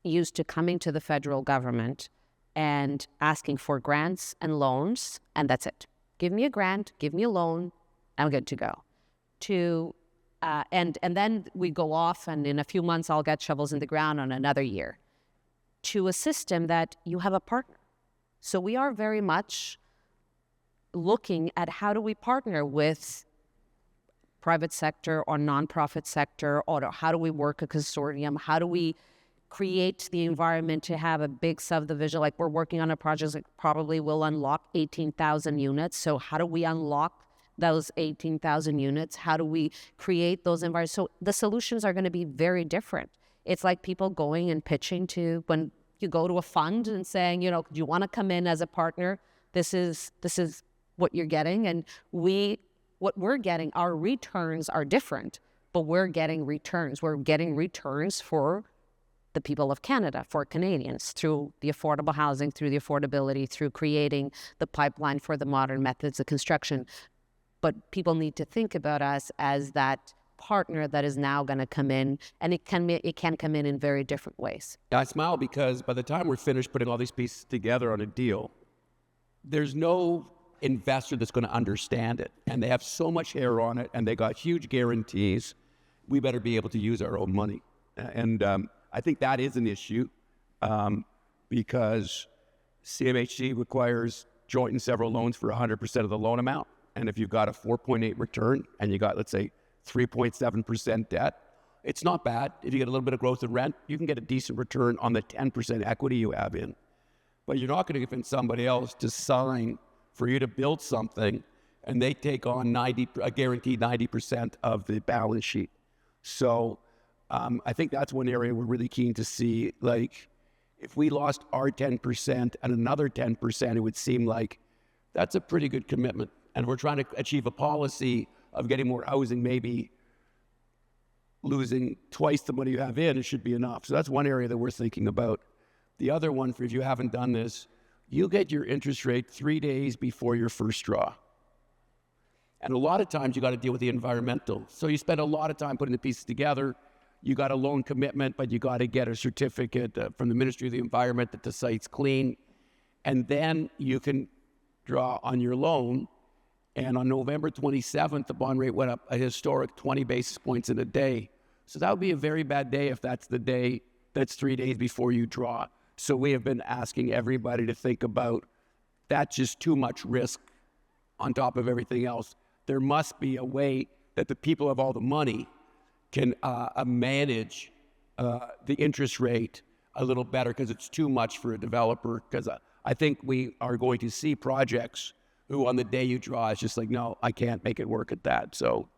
used to coming to the federal government and asking for grants and loans, and that's it. Give me a grant, give me a loan, I'm good to go. And then we go off, and in a few months I'll get shovels in the ground on another year. To a system that you have a partner. So we are very much looking at how do we partner with private sector or nonprofit sector, or how do we work a consortium? How do we create the environment to have a big subdivision? Like, we're working on a project that probably will unlock 18,000 units. So how do we unlock those 18,000 units? How do we create those environments? So the solutions are going to be very different. It's like people going and pitching to, when you go to a fund and saying, do you want to come in as a partner? This is what you're getting. And what we're getting, our returns are different, but we're getting returns. We're getting returns for the people of Canada, for Canadians, through the affordable housing, through the affordability, through creating the pipeline for the modern methods of construction. But people need to think about us as that partner that is now going to come in, and it can come in very different ways. I smile because by the time we're finished putting all these pieces together on a deal, there's no investor that's going to understand it, and they have so much hair on it, and they got huge guarantees. We better be able to use our own money, and I think that is an issue because CMHC requires joint and several loans for 100% of the loan amount, and if you've got a 4.8 return and you got, let's say, 3.7% debt, it's not bad. If you get a little bit of growth in rent, you can get a decent return on the 10% equity you have in. But you're not going to convince somebody else to sign for you to build something, and they take on a guaranteed 90% of the balance sheet. So I think that's one area we're really keen to see. Like, if we lost our 10% and another 10%, it would seem like that's a pretty good commitment. And we're trying to achieve a policy of getting more housing, maybe losing twice the money you have in, it should be enough. So that's one area that we're thinking about. The other one, for if you haven't done this, you get your interest rate 3 days before your first draw. And a lot of times you got to deal with the environmental. So you spend a lot of time putting the pieces together. You got a loan commitment, but you got to get a certificate from the Ministry of the Environment that the site's clean. And then you can draw on your loan. And on November 27th, the bond rate went up a historic 20 basis points in a day. So that would be a very bad day if that's the day, that's 3 days before you draw. So we have been asking everybody to think about that's just too much risk on top of everything else. There must be a way that the people who have all the money can manage the interest rate a little better, because it's too much for a developer. Because I think we are going to see projects who on the day you draw, it's just like, no, I can't make it work at that. So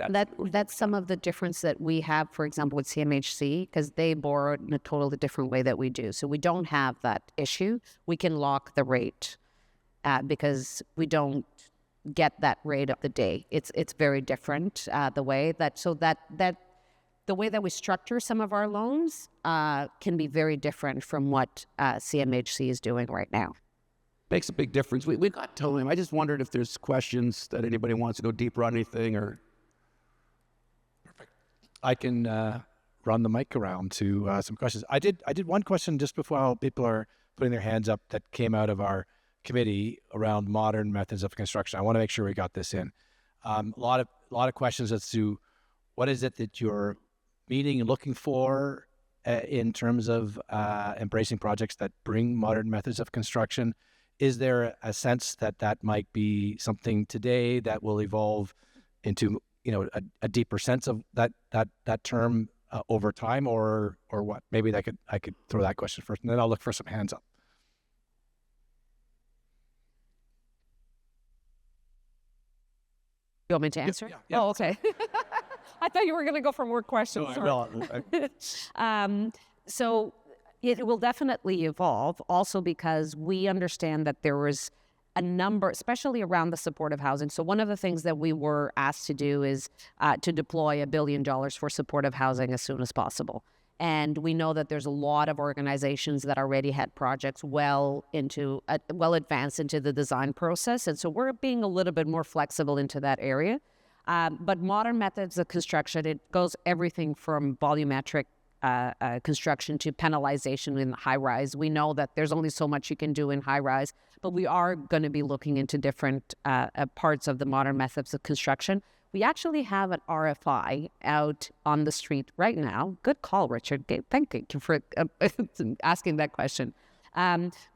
That's some of the difference that we have, for example, with CMHC, because they borrow in a totally different way that we do. So we don't have that issue. We can lock the rate because we don't get that rate of the day. It's very different the way that the way that we structure some of our loans can be very different from what CMHC is doing right now. Makes a big difference. We got time. I just wondered if there's questions that anybody wants to go deeper on anything or. I can run the mic around to some questions. I did one question just before people are putting their hands up that came out of our committee around modern methods of construction. I want to make sure we got this in. A lot of questions as to what is it that you're meeting and looking for in terms of embracing projects that bring modern methods of construction. Is there a sense that might be something today that will evolve into a deeper sense of that term over time, or what? Maybe I could throw that question first, and then I'll look for some hands up. You want me to answer? Yeah. Oh, okay. I thought you were going to go for more questions. So it will definitely evolve, also because we understand that there was a number, especially around the supportive housing. So one of the things that we were asked to do is to deploy $1 billion for supportive housing as soon as possible. And we know that there's a lot of organizations that already had projects well advanced into the design process. And so we're being a little bit more flexible into that area. But modern methods of construction, it goes everything from volumetric construction to panelization in high rise. We know that there's only so much you can do in high rise, but we are going to be looking into different parts of the modern methods of construction. We actually have an RFI out on the street right now. Good call, Richard. Thank you for asking that question.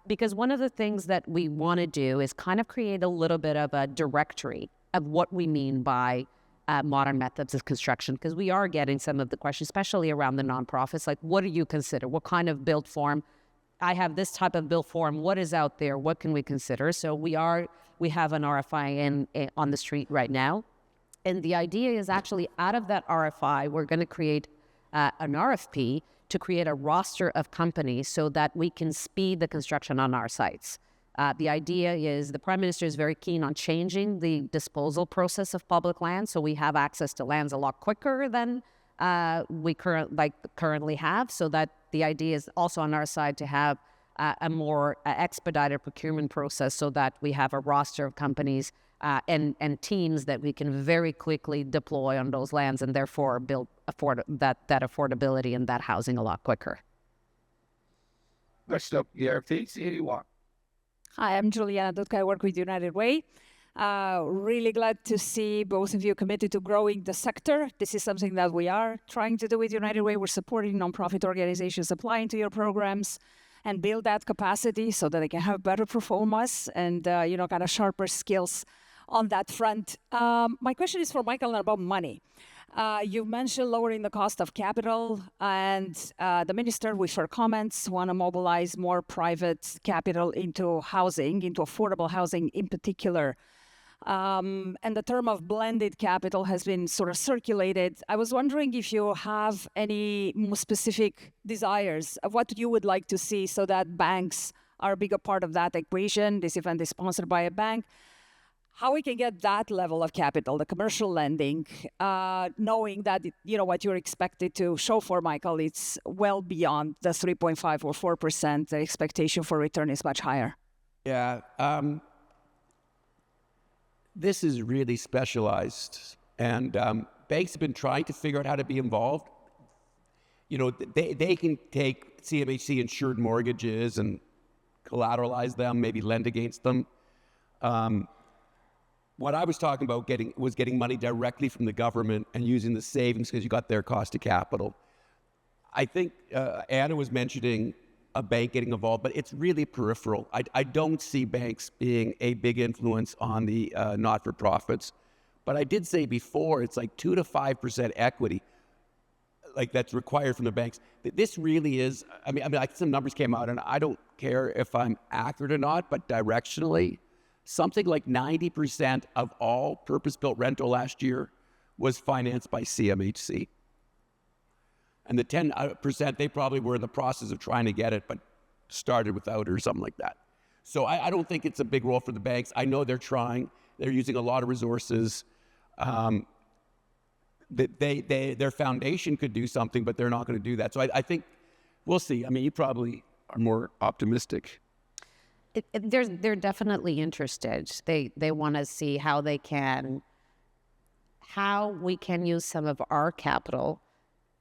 Because one of the things that we want to do is kind of create a little bit of a directory of what we mean by modern methods of construction, because we are getting some of the questions, especially around the nonprofits, like what do you consider? What kind of build form? I have this type of build form. What is out there? What can we consider? So we have an RFI on the street right now. And the idea is actually out of that RFI, we're going to create an RFP to create a roster of companies so that we can speed the construction on our sites. The idea is the Prime Minister is very keen on changing the disposal process of public land, so we have access to lands a lot quicker than we currently have. So that the idea is also on our side to have a more expedited procurement process, so that we have a roster of companies and teams that we can very quickly deploy on those lands, and therefore build that affordability and that housing a lot quicker. Next up, anyone. Hi, I'm Juliana Dudka. I work with United Way. Really glad to see both of you committed to growing the sector. This is something that we are trying to do with United Way. We're supporting nonprofit organizations applying to your programs and build that capacity so that they can have better performance and kind of sharper skills on that front. My question is for Michael about money. You mentioned lowering the cost of capital, and the minister, with her comments, want to mobilize more private capital into housing, into affordable housing in particular. And the term of blended capital has been sort of circulated. I was wondering if you have any more specific desires of what you would like to see so that banks are a bigger part of that equation. This event is sponsored by a bank. How we can get that level of capital, the commercial lending, knowing that, what you're expected to show for, Michael, it's well beyond the 3.5 or 4%. The expectation for return is much higher. Yeah. This is really specialized, and banks have been trying to figure out how to be involved. They can take CMHC insured mortgages and collateralize them, maybe lend against them. What I was talking about getting money directly from the government and using the savings because you got their cost of capital. I think Anna was mentioning a bank getting involved, but it's really peripheral. I don't see banks being a big influence on the not-for-profits. But I did say before, it's like 2 to 5% equity, like that's required from the banks. This really is, I mean, some numbers came out, and I don't care if I'm accurate or not, but directionally, something like 90% of all purpose-built rental last year was financed by CMHC. And the 10%, they probably were in the process of trying to get it, but started without it or something like that. So I don't think it's a big role for the banks. I know they're trying. They're using a lot of resources. Their foundation could do something, but they're not going to do that. So I think we'll see. I mean, you probably are more optimistic. They're definitely interested. They want to see how we can use some of our capital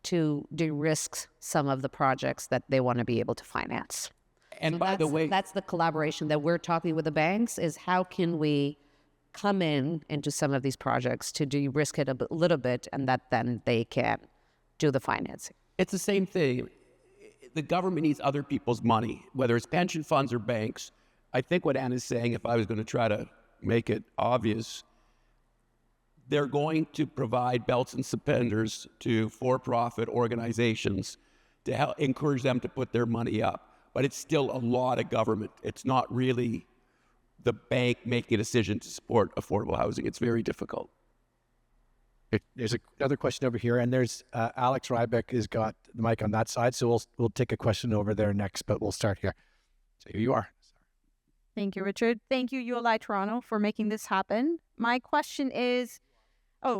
to de-risk some of the projects that they want to be able to finance. And So by the way, that's the collaboration that we're talking with the banks, is how can we come into some of these projects to de-risk it a little bit, and that then they can do the financing. it's the same thing. The government needs other people's money, whether it's pension funds or banks. I think what Anna's saying, if I was going to try to make it obvious, they're going to provide belts and suspenders to for-profit organizations to help encourage them to put their money up. But it's still a lot of government. It's not really the bank making a decision to support affordable housing. It's very difficult. There's another question over here, and there's Alex Rybeck has got the mic on that side, so we'll take a question over there next, but we'll start here. So here you are. Thank you, Richard. Thank you, ULI Toronto, for making this happen. My question is,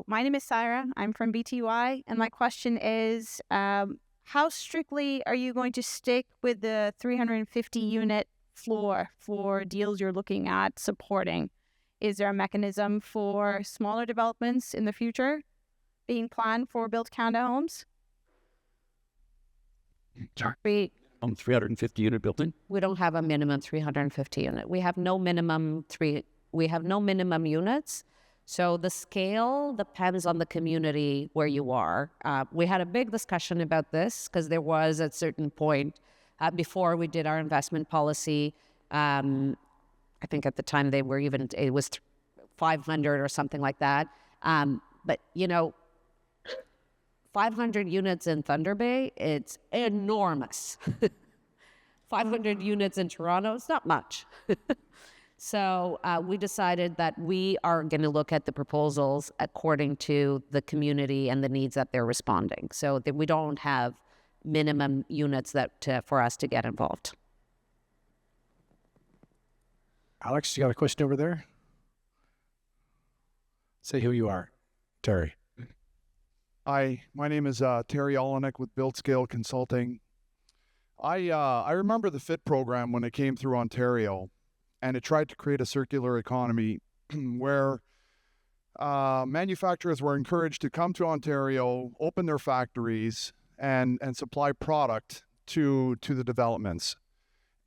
my name is Syra. I'm from BTY, and my question is, how strictly are you going to stick with the 350 unit floor for deals you're looking at supporting? Is there a mechanism for smaller developments in the future being planned for Build Canada homes? Sorry. 350 unit building. We don't have a minimum 350 unit. We have no minimum units. So the scale depends on the community where you are. We had a big discussion about this because there was at a certain point before we did our investment policy. I think at the time it was 500 or something like that. But 500 units in Thunder Bay, it's enormous. 500 units in Toronto, it's not much. So we decided that we are going to look at the proposals according to the community and the needs that they're responding. So that we don't have minimum units for us to get involved. Alex, you got a question over there? Say who you are. Terry. Hi, my name is Terry Olenek with Build Scale Consulting. I remember the FIT program when it came through Ontario, and it tried to create a circular economy where manufacturers were encouraged to come to Ontario, open their factories, and supply product to the developments.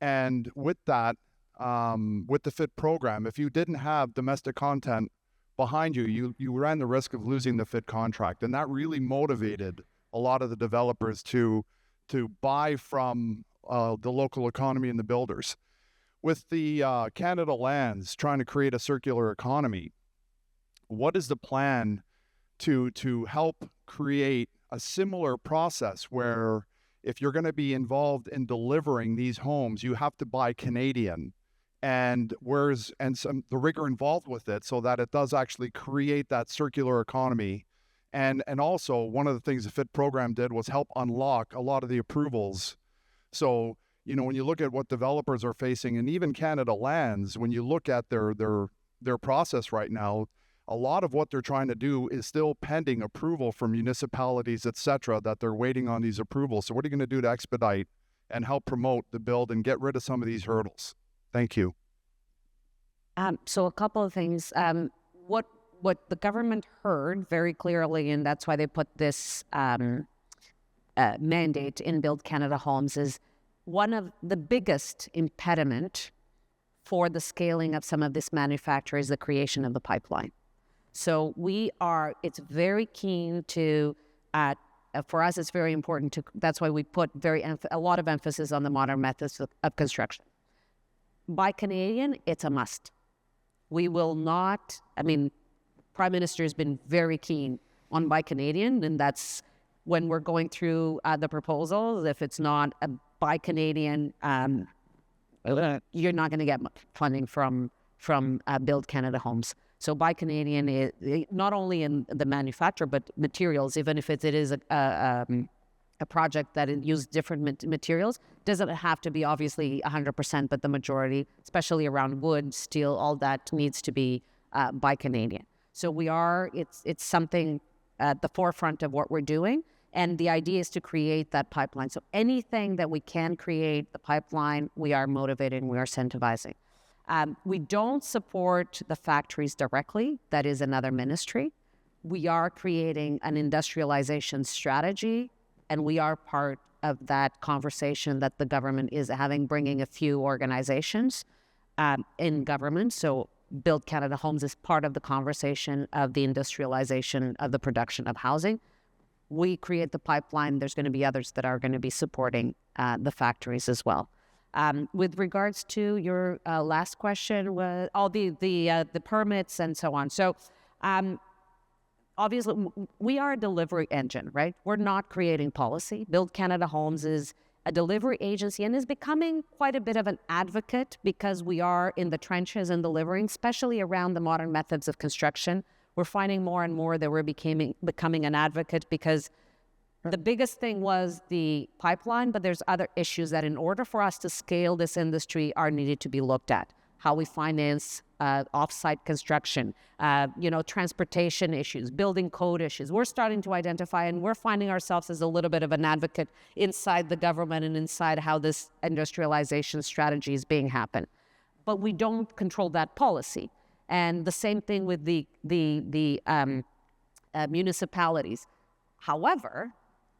And with that, with the FIT program, if you didn't have domestic content behind you, you ran the risk of losing the FIT contract. And that really motivated a lot of the developers to buy from the local economy and the builders. With the Canada Lands trying to create a circular economy, what is the plan to help create a similar process where if you're going to be involved in delivering these homes, you have to buy Canadian, and the rigor involved with it so that it does actually create that circular economy. And also one of the things the FIT program did was help unlock a lot of the approvals. So, when you look at what developers are facing, and even Canada Lands, when you look at their process right now, a lot of what they're trying to do is still pending approval from municipalities, et cetera, that they're waiting on these approvals. So what are you going to do to expedite and help promote the build and get rid of some of these hurdles? Thank you. So a couple of things. What the government heard very clearly, and that's why they put this mandate in Build Canada Homes, is one of the biggest impediment for the scaling of some of this manufacture is the creation of the pipeline. So it's very keen to, for us, it's very important that's why we put a lot of emphasis on the modern methods of construction. Buy Canadian, it's a must. We will not, Prime Minister has been very keen on Buy Canadian, and that's when we're going through the proposals. If it's not a Buy Canadian, you're not going to get funding from Build Canada Homes. So Buy Canadian is not only in the manufacture, but materials, even if it is a project that uses different materials, doesn't have to be obviously 100%, but the majority, especially around wood, steel, all that needs to be Buy Canadian. So it's something at the forefront of what we're doing. And the idea is to create that pipeline. So anything that we can create the pipeline, we are motivating, we are incentivizing. We don't support the factories directly. That is another ministry. We are creating an industrialization strategy, and we are part of that conversation that the government is having, bringing a few organizations in government. So Build Canada Homes is part of the conversation of the industrialization of the production of housing. We create the pipeline. There's going to be others that are going to be supporting the factories as well. With regards to your last question, was all the permits and so on. So obviously, we are a delivery engine, right? We're not creating policy. Build Canada Homes is a delivery agency and is becoming quite a bit of an advocate because we are in the trenches and delivering, especially around the modern methods of construction. We're finding more and more that we're becoming an advocate because the biggest thing was the pipeline, but there's other issues that in order for us to scale this industry are needed to be looked at. How we finance off-site construction, transportation issues, building code issues. We're starting to identify, and we're finding ourselves as a little bit of an advocate inside the government and inside how this industrialization strategy is being happened. But we don't control that policy. And the same thing with the municipalities. However,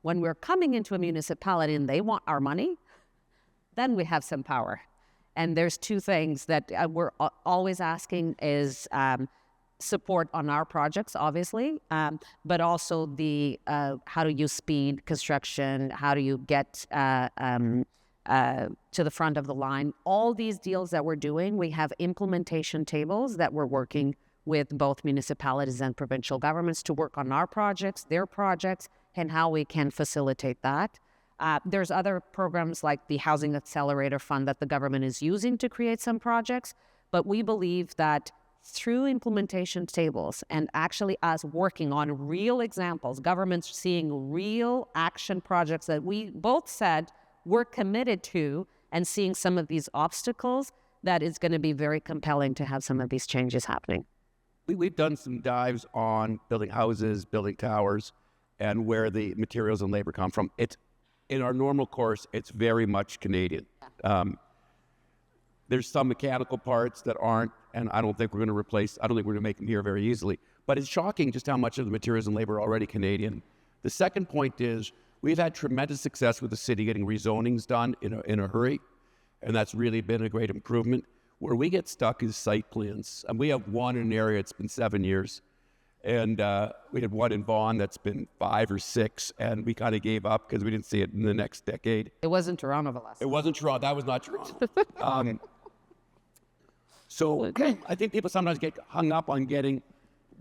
when we're coming into a municipality and they want our money, then we have some power. And there's two things that we're always asking is support on our projects, obviously, but also the how do you speed construction, how do you get to the front of the line. All these deals that we're doing, we have implementation tables that we're working with both municipalities and provincial governments to work on our projects, their projects, and how we can facilitate that. There's other programs like the Housing Accelerator Fund that the government is using to create some projects, but we believe that through implementation tables and actually us working on real examples, governments seeing real action projects that we both said we're committed to and seeing some of these obstacles, that is going to be very compelling to have some of these changes happening. We've done some dives on building houses, building towers, and where the materials and labor come from. It's in our normal course, it's very much Canadian. There's some mechanical parts that aren't, and I don't think we're going to replace, I don't think we're going to make them here very easily. But it's shocking just how much of the materials and labor are already Canadian. The second point is we've had tremendous success with the city getting rezonings done in a hurry, and that's really been a great improvement. Where we get stuck is site plans. And we have one in an area, it's been 7 years. And we had one in Vaughan that's been 5 or 6, and we kind of gave up because we didn't see it in the next decade. It wasn't Toronto the last. It wasn't Toronto. That was not Toronto. So I think people sometimes get hung up on getting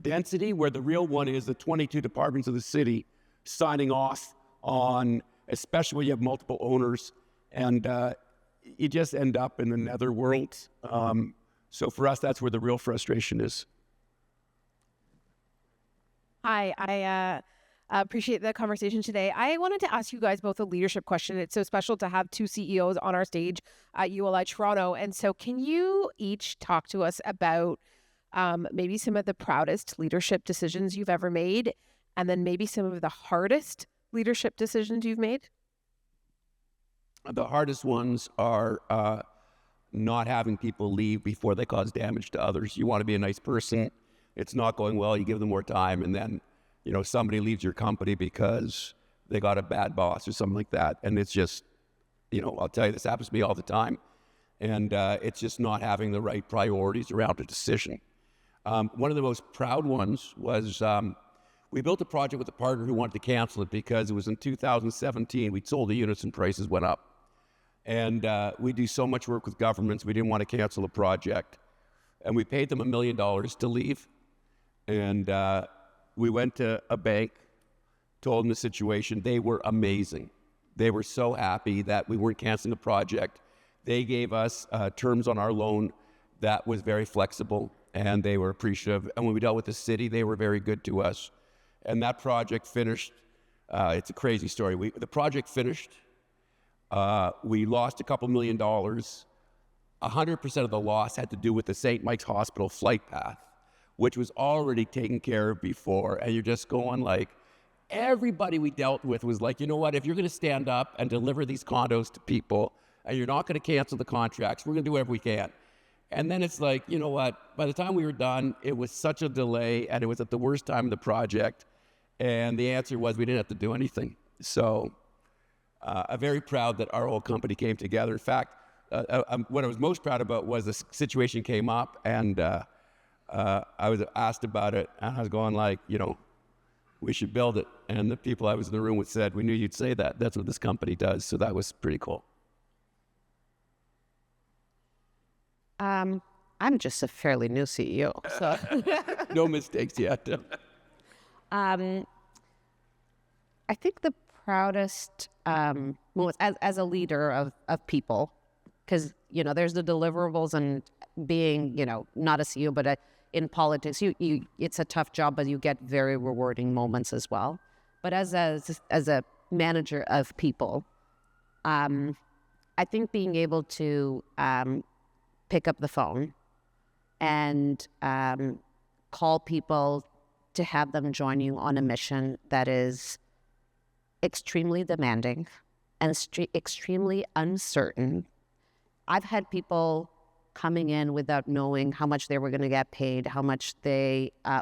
density, where the real one is the 22 departments of the city signing off on, especially when you have multiple owners, and you just end up in the netherworld. So for us, that's where the real frustration is. Hi, I appreciate the conversation today. I wanted to ask you guys both a leadership question. It's so special to have two CEOs on our stage at ULI Toronto. And so can you each talk to us about maybe some of the proudest leadership decisions you've ever made, and then maybe some of the hardest leadership decisions you've made? The hardest ones are not having people leave before they cause damage to others. You want to be a nice person. It's not going well, you give them more time, and then, somebody leaves your company because they got a bad boss or something like that. And it's just, I'll tell you, this happens to me all the time. And it's just not having the right priorities around a decision. One of the most proud ones was we built a project with a partner who wanted to cancel it because it was in 2017. We'd sold the units and prices went up. And we do so much work with governments, we didn't want to cancel a project. And we paid them $1 million to leave. And we went to a bank, told them the situation. They were amazing. They were so happy that we weren't canceling the project. They gave us terms on our loan that was very flexible. and they were appreciative. And when we dealt with the city, they were very good to us. And that project finished. It's a crazy story. The project finished. We lost a couple $1 million. 100% of the loss had to do with the St. Mike's Hospital flight path, which was already taken care of before. And you're just going like, everybody we dealt with was like, you know what, if you're going to stand up and deliver these condos to people and you're not going to cancel the contracts, we're going to do whatever we can. And then it's like, you know what, by the time we were done, it was such a delay and it was at the worst time of the project. And the answer was we didn't have to do anything. So I'm very proud that our whole company came together. In fact, what I was most proud about was the situation came up and I was asked about it and I was going like, you know, we should build it. And the people I was in the room with said, we knew you'd say that. That's what this company does. So that was pretty cool. I'm just a fairly new CEO, so No mistakes yet. I think the proudest, as a leader of people, because, you know, there's the deliverables and being, you know, not a CEO, but in politics, it's a tough job, but you get very rewarding moments as well. But as a manager of people, I think being able to pick up the phone and call people to have them join you on a mission that is extremely demanding and extremely uncertain. I've had people coming in without knowing how much they were going to get paid, how much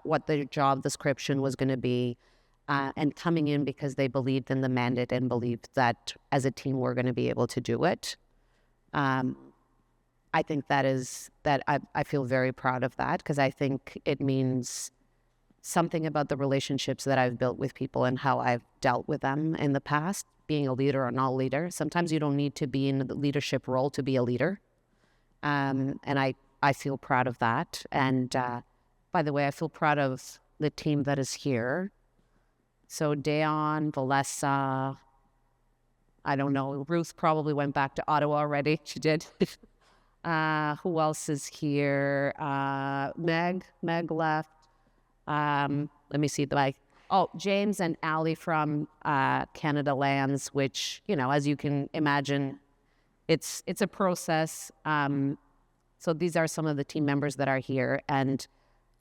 what their job description was going to be, and coming in because they believed in the mandate and believed that as a team we're going to be able to do it. I think I feel very proud of that because I think it means something about the relationships that I've built with people and how I've dealt with them in the past, being a leader or not a leader. Sometimes you don't need to be in the leadership role to be a leader. And I feel proud of that. And by the way, I feel proud of the team that is here. So Dayon, Valessa, I don't know, Ruth probably went back to Ottawa already. She did. Who else is here? Meg left. Let me see the mic. Oh, James and Ali from Canada Lands, which, you know, as you can imagine, it's a process. So these are some of the team members that are here. And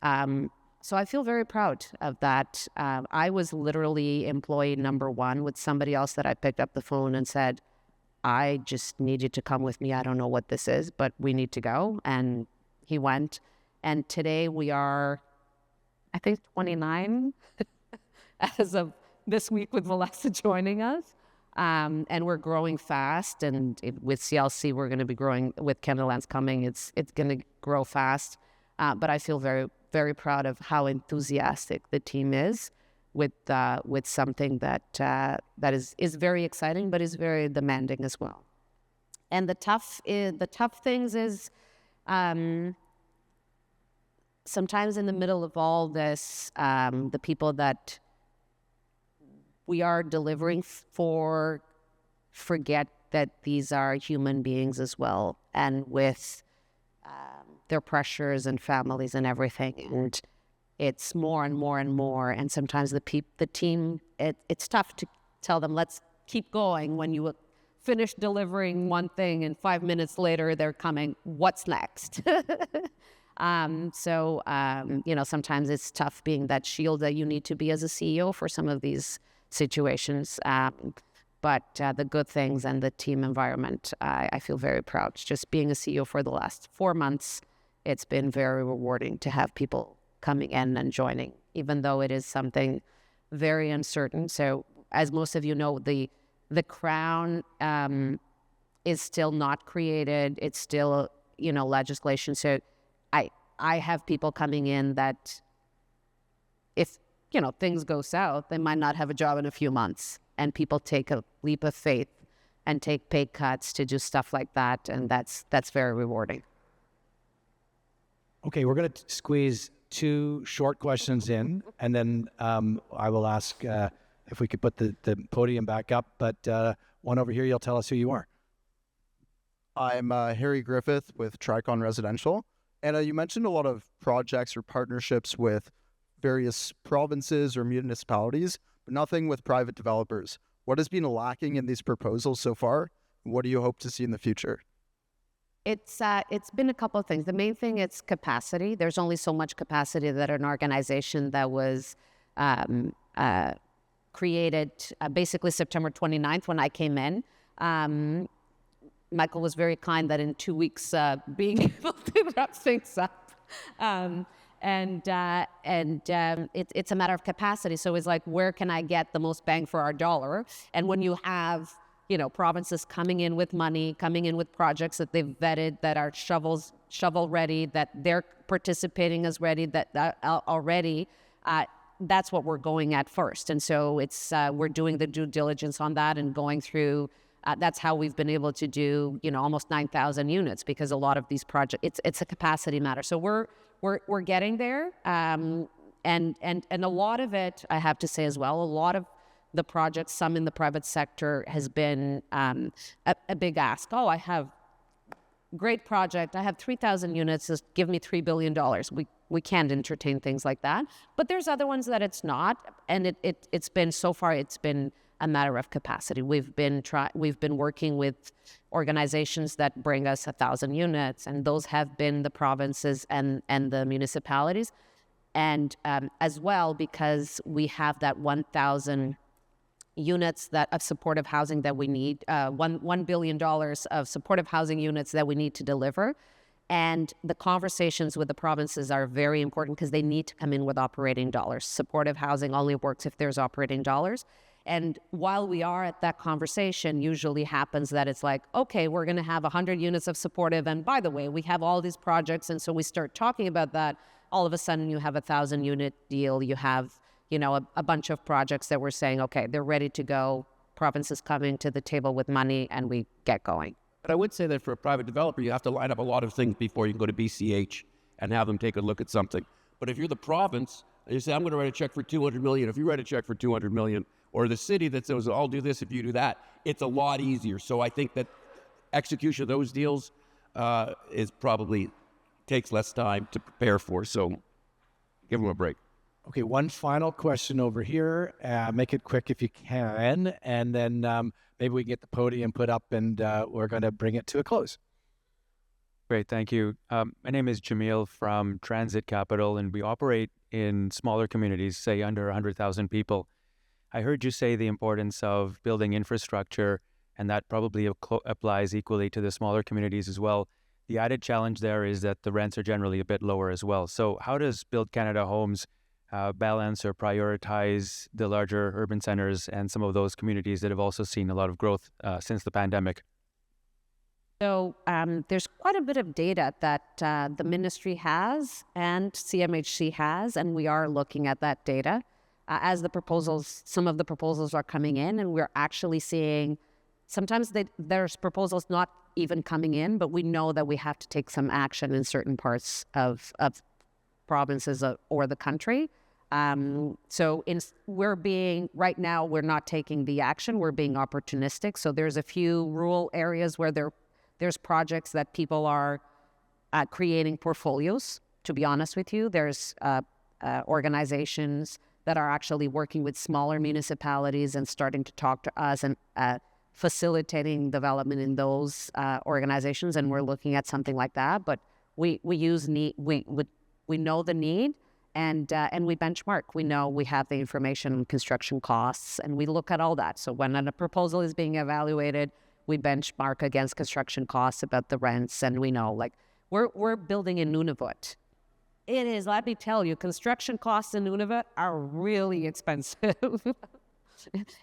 so I feel very proud of that. I was literally employee number one with somebody else that I picked up the phone and said, I just need you to come with me. I don't know what this is, but we need to go. And he went. And today we are, I think, 29 as of this week with Valessa joining us. And we're growing fast. And with CLC, we're going to be growing. With Canada Lands coming, it's going to grow fast. But I feel very, very proud of how enthusiastic the team is with something that is very exciting, but is very demanding as well. And the tough things is sometimes in the middle of all this, the people that we are delivering for forget that these are human beings as well, and with their pressures and families and everything. And it's more and more and more. And sometimes the team, it's tough to tell them, let's keep going when you finish delivering one thing and 5 minutes later they're coming, what's next? You know, sometimes it's tough being that shield that you need to be as a CEO for some of these situations. But the good things and the team environment, I feel very proud. Just being a CEO for the last 4 months, it's been very rewarding to have people coming in and joining, even though it is something very uncertain. So as most of you know, the crown is still not created. It's still, you know, legislation. So I have people coming in that if, you know, things go south, they might not have a job in a few months. And people take a leap of faith and take pay cuts to do stuff like that. And that's very rewarding. Okay, we're going to squeeze 2 short questions in, and then I will ask if we could put the podium back up. But one over here, you'll tell us who you are. I'm Harry Griffith with Tricon Residential, And you mentioned a lot of projects or partnerships with various provinces or municipalities, but nothing with private developers. What has been lacking in these proposals so far? What do you hope to see in the future? It's been a couple of things. The main thing is capacity. There's only so much capacity that an organization that was created basically September 29th when I came in. Michael was very kind that in 2 weeks being able to wrap things up. It's a matter of capacity. So it's like, where can I get the most bang for our dollar? And when you have, provinces coming in with money, coming in with projects that they've vetted, that are shovel ready, that they're participating as ready, that already, that's what we're going at first. And so it's we're doing the due diligence on that and going through. That's how we've been able to do, almost 9,000 units, because a lot of these projects, it's a capacity matter. So we're getting there, and a lot of it, I have to say as well, a lot of the projects, some in the private sector, has been a big ask. Oh, I have great project. I have 3,000 units. Just give me $3 billion. We can't entertain things like that. But there's other ones that it's not, and it's been so far. It's been a matter of capacity. We've been working with organizations that bring us 1,000 units, and those have been the provinces and the municipalities, and as well, because we have that 1,000 units of supportive housing that we need, $1 billion of supportive housing units that we need to deliver. And the conversations with the provinces are very important because they need to come in with operating dollars. Supportive housing only works if there's operating dollars. And while we are at that conversation, usually happens that it's like, okay, we're going to have 100 units of supportive. And by the way, we have all these projects. And so we start talking about that. All of a sudden, you have a 1,000 unit deal. You have, a bunch of projects that we're saying, okay, they're ready to go. Provinces coming to the table with money, and we get going. But I would say that for a private developer, you have to line up a lot of things before you can go to BCH and have them take a look at something. But if you're the province, and you say, I'm going to write a check for $200 million. If you write a check for $200 million, or the city that says, I'll do this if you do that, it's a lot easier. So I think that execution of those deals is probably takes less time to prepare for. So give them a break. Okay, one final question over here. Make it quick if you can, and then maybe we can get the podium put up, and we're going to bring it to a close. Great, thank you. My name is Jamil from Transit Capital, and we operate in smaller communities, say under 100,000 people. I heard you say the importance of building infrastructure, and that probably applies equally to the smaller communities as well. The added challenge there is that the rents are generally a bit lower as well. So how does Build Canada Homes balance or prioritize the larger urban centers and some of those communities that have also seen a lot of growth since the pandemic? So there's quite a bit of data that the ministry has and CMHC has, and we are looking at that data as some of the proposals are coming in, and we're actually seeing sometimes there's proposals not even coming in, but we know that we have to take some action in certain parts of provinces or the country. Right now, we're not taking the action, we're being opportunistic. So there's a few rural areas where there's projects that people are creating portfolios, to be honest with you. There's organizations that are actually working with smaller municipalities and starting to talk to us and facilitating development in those organizations. And we're looking at something like that. But we know the need. And we benchmark. We know we have the information on construction costs, and we look at all that. So when a proposal is being evaluated, we benchmark against construction costs about the rents, and we know, like, we're building in Nunavut. It is, let me tell you, construction costs in Nunavut are really expensive.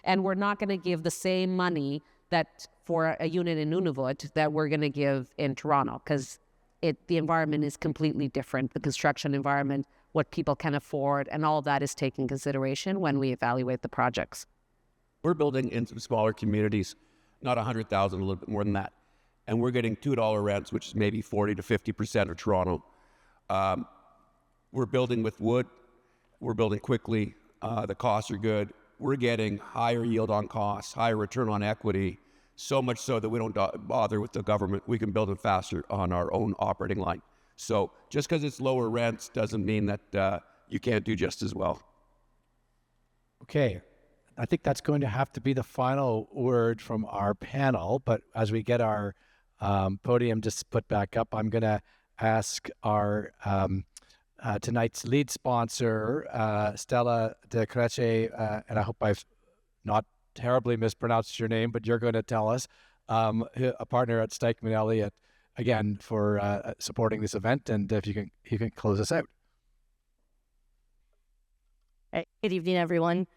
And we're not going to give the same money that for a unit in Nunavut that we're going to give in Toronto, because the environment is completely different. The construction environment, what people can afford, and all of that is taken consideration when we evaluate the projects. We're building in some smaller communities, not 100,000, a little bit more than that. And we're getting $2 rents, which is maybe 40 to 50% of Toronto. We're building with wood. We're building quickly. The costs are good. We're getting higher yield on costs, higher return on equity, so much so that we don't bother with the government. We can build it faster on our own operating line. So just because it's lower rents doesn't mean that you can't do just as well. Okay, I think that's going to have to be the final word from our panel. But as we get our podium just put back up, I'm going to ask our tonight's lead sponsor, Stella De Crece, and I hope I've not terribly mispronounced your name, but you're going to tell us, a partner at Stikeman Elliott, again, for supporting this event, and if you can close us out. Good evening, everyone.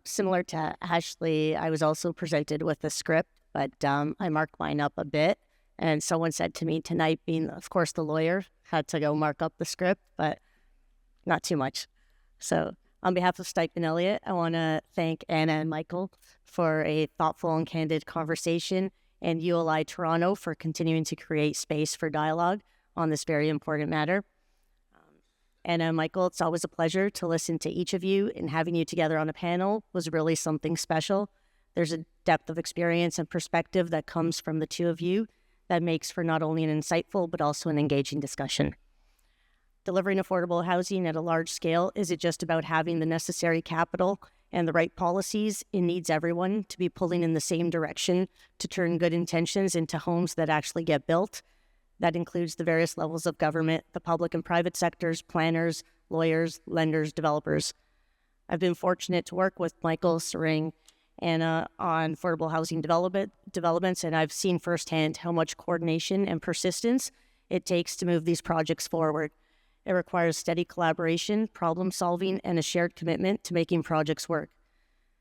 Similar to Ashley, I was also presented with a script, but I marked mine up a bit. And someone said to me tonight, being, of course, the lawyer, had to go mark up the script, but not too much. So on behalf of Stikeman Elliott, I want to thank Anna and Michael for a thoughtful and candid conversation, and ULI Toronto for continuing to create space for dialogue on this very important matter. Anna and Michael, it's always a pleasure to listen to each of you, and having you together on a panel was really something special. There's a depth of experience and perspective that comes from the two of you that makes for not only an insightful, but also an engaging discussion. Delivering affordable housing at a large scale isn't just about having the necessary capital and the right policies. It needs everyone to be pulling in the same direction to turn good intentions into homes that actually get built. That includes the various levels of government, the public and private sectors, planners, lawyers, lenders, developers. I've been fortunate to work with Michael, Sering, Anna on affordable housing developments, and I've seen firsthand how much coordination and persistence it takes to move these projects forward. It requires steady collaboration, problem solving, and a shared commitment to making projects work.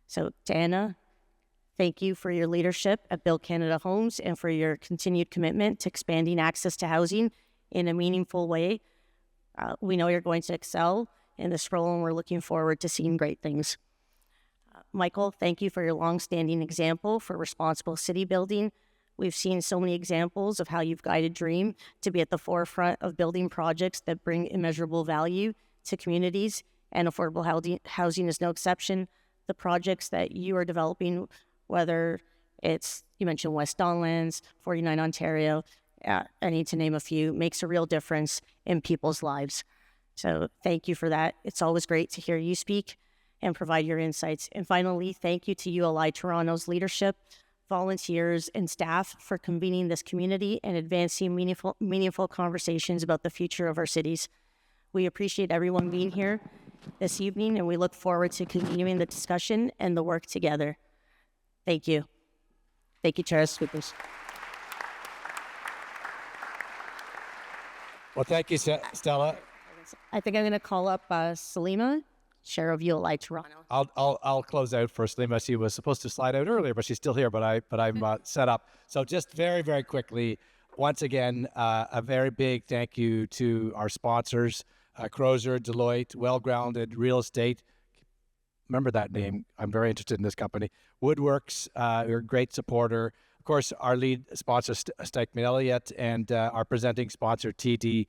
So to Anna, thank you for your leadership at Build Canada Homes and for your continued commitment to expanding access to housing in a meaningful way. We know you're going to excel in this role, and we're looking forward to seeing great things. Michael, thank you for your long-standing example for responsible city building. We've seen so many examples of how you've guided Dream to be at the forefront of building projects that bring immeasurable value to communities, and affordable housing is no exception. The projects that you are developing, whether it's, you mentioned West Donlands, 49 Ontario, I need to name a few, makes a real difference in people's lives. So thank you for that. It's always great to hear you speak and provide your insights. And finally, thank you to ULI Toronto's leadership, volunteers, and staff for convening this community and advancing meaningful conversations about the future of our cities. We appreciate everyone being here this evening, and we look forward to continuing the discussion and the work together. Thank you. Thank you, Chair Speakers. Well, thank you, Stella. I think I'm going to call up Salima, Chair of ULI Toronto. I'll close out for Salima. She was supposed to slide out earlier, but she's still here. But I'm set up. So just very, very quickly, once again, a very big thank you to our sponsors, Crozer, Deloitte, Well-Grounded Real Estate. Remember that name. I'm very interested in this company. Woodworks, you're a great supporter. Of course, our lead sponsor, Stikeman Elliott, and our presenting sponsor, TD,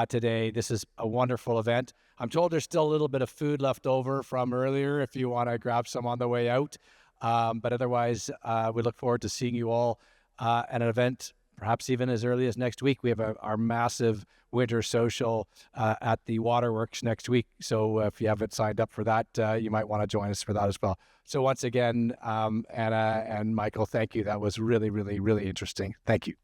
today. This is a wonderful event. I'm told there's still a little bit of food left over from earlier if you want to grab some on the way out. But otherwise, we look forward to seeing you all at an event, perhaps even as early as next week. We have our massive winter social at the Waterworks next week. So if you haven't signed up for that, you might want to join us for that as well. So once again, Anna and Michael, thank you. That was really, really, really interesting. Thank you.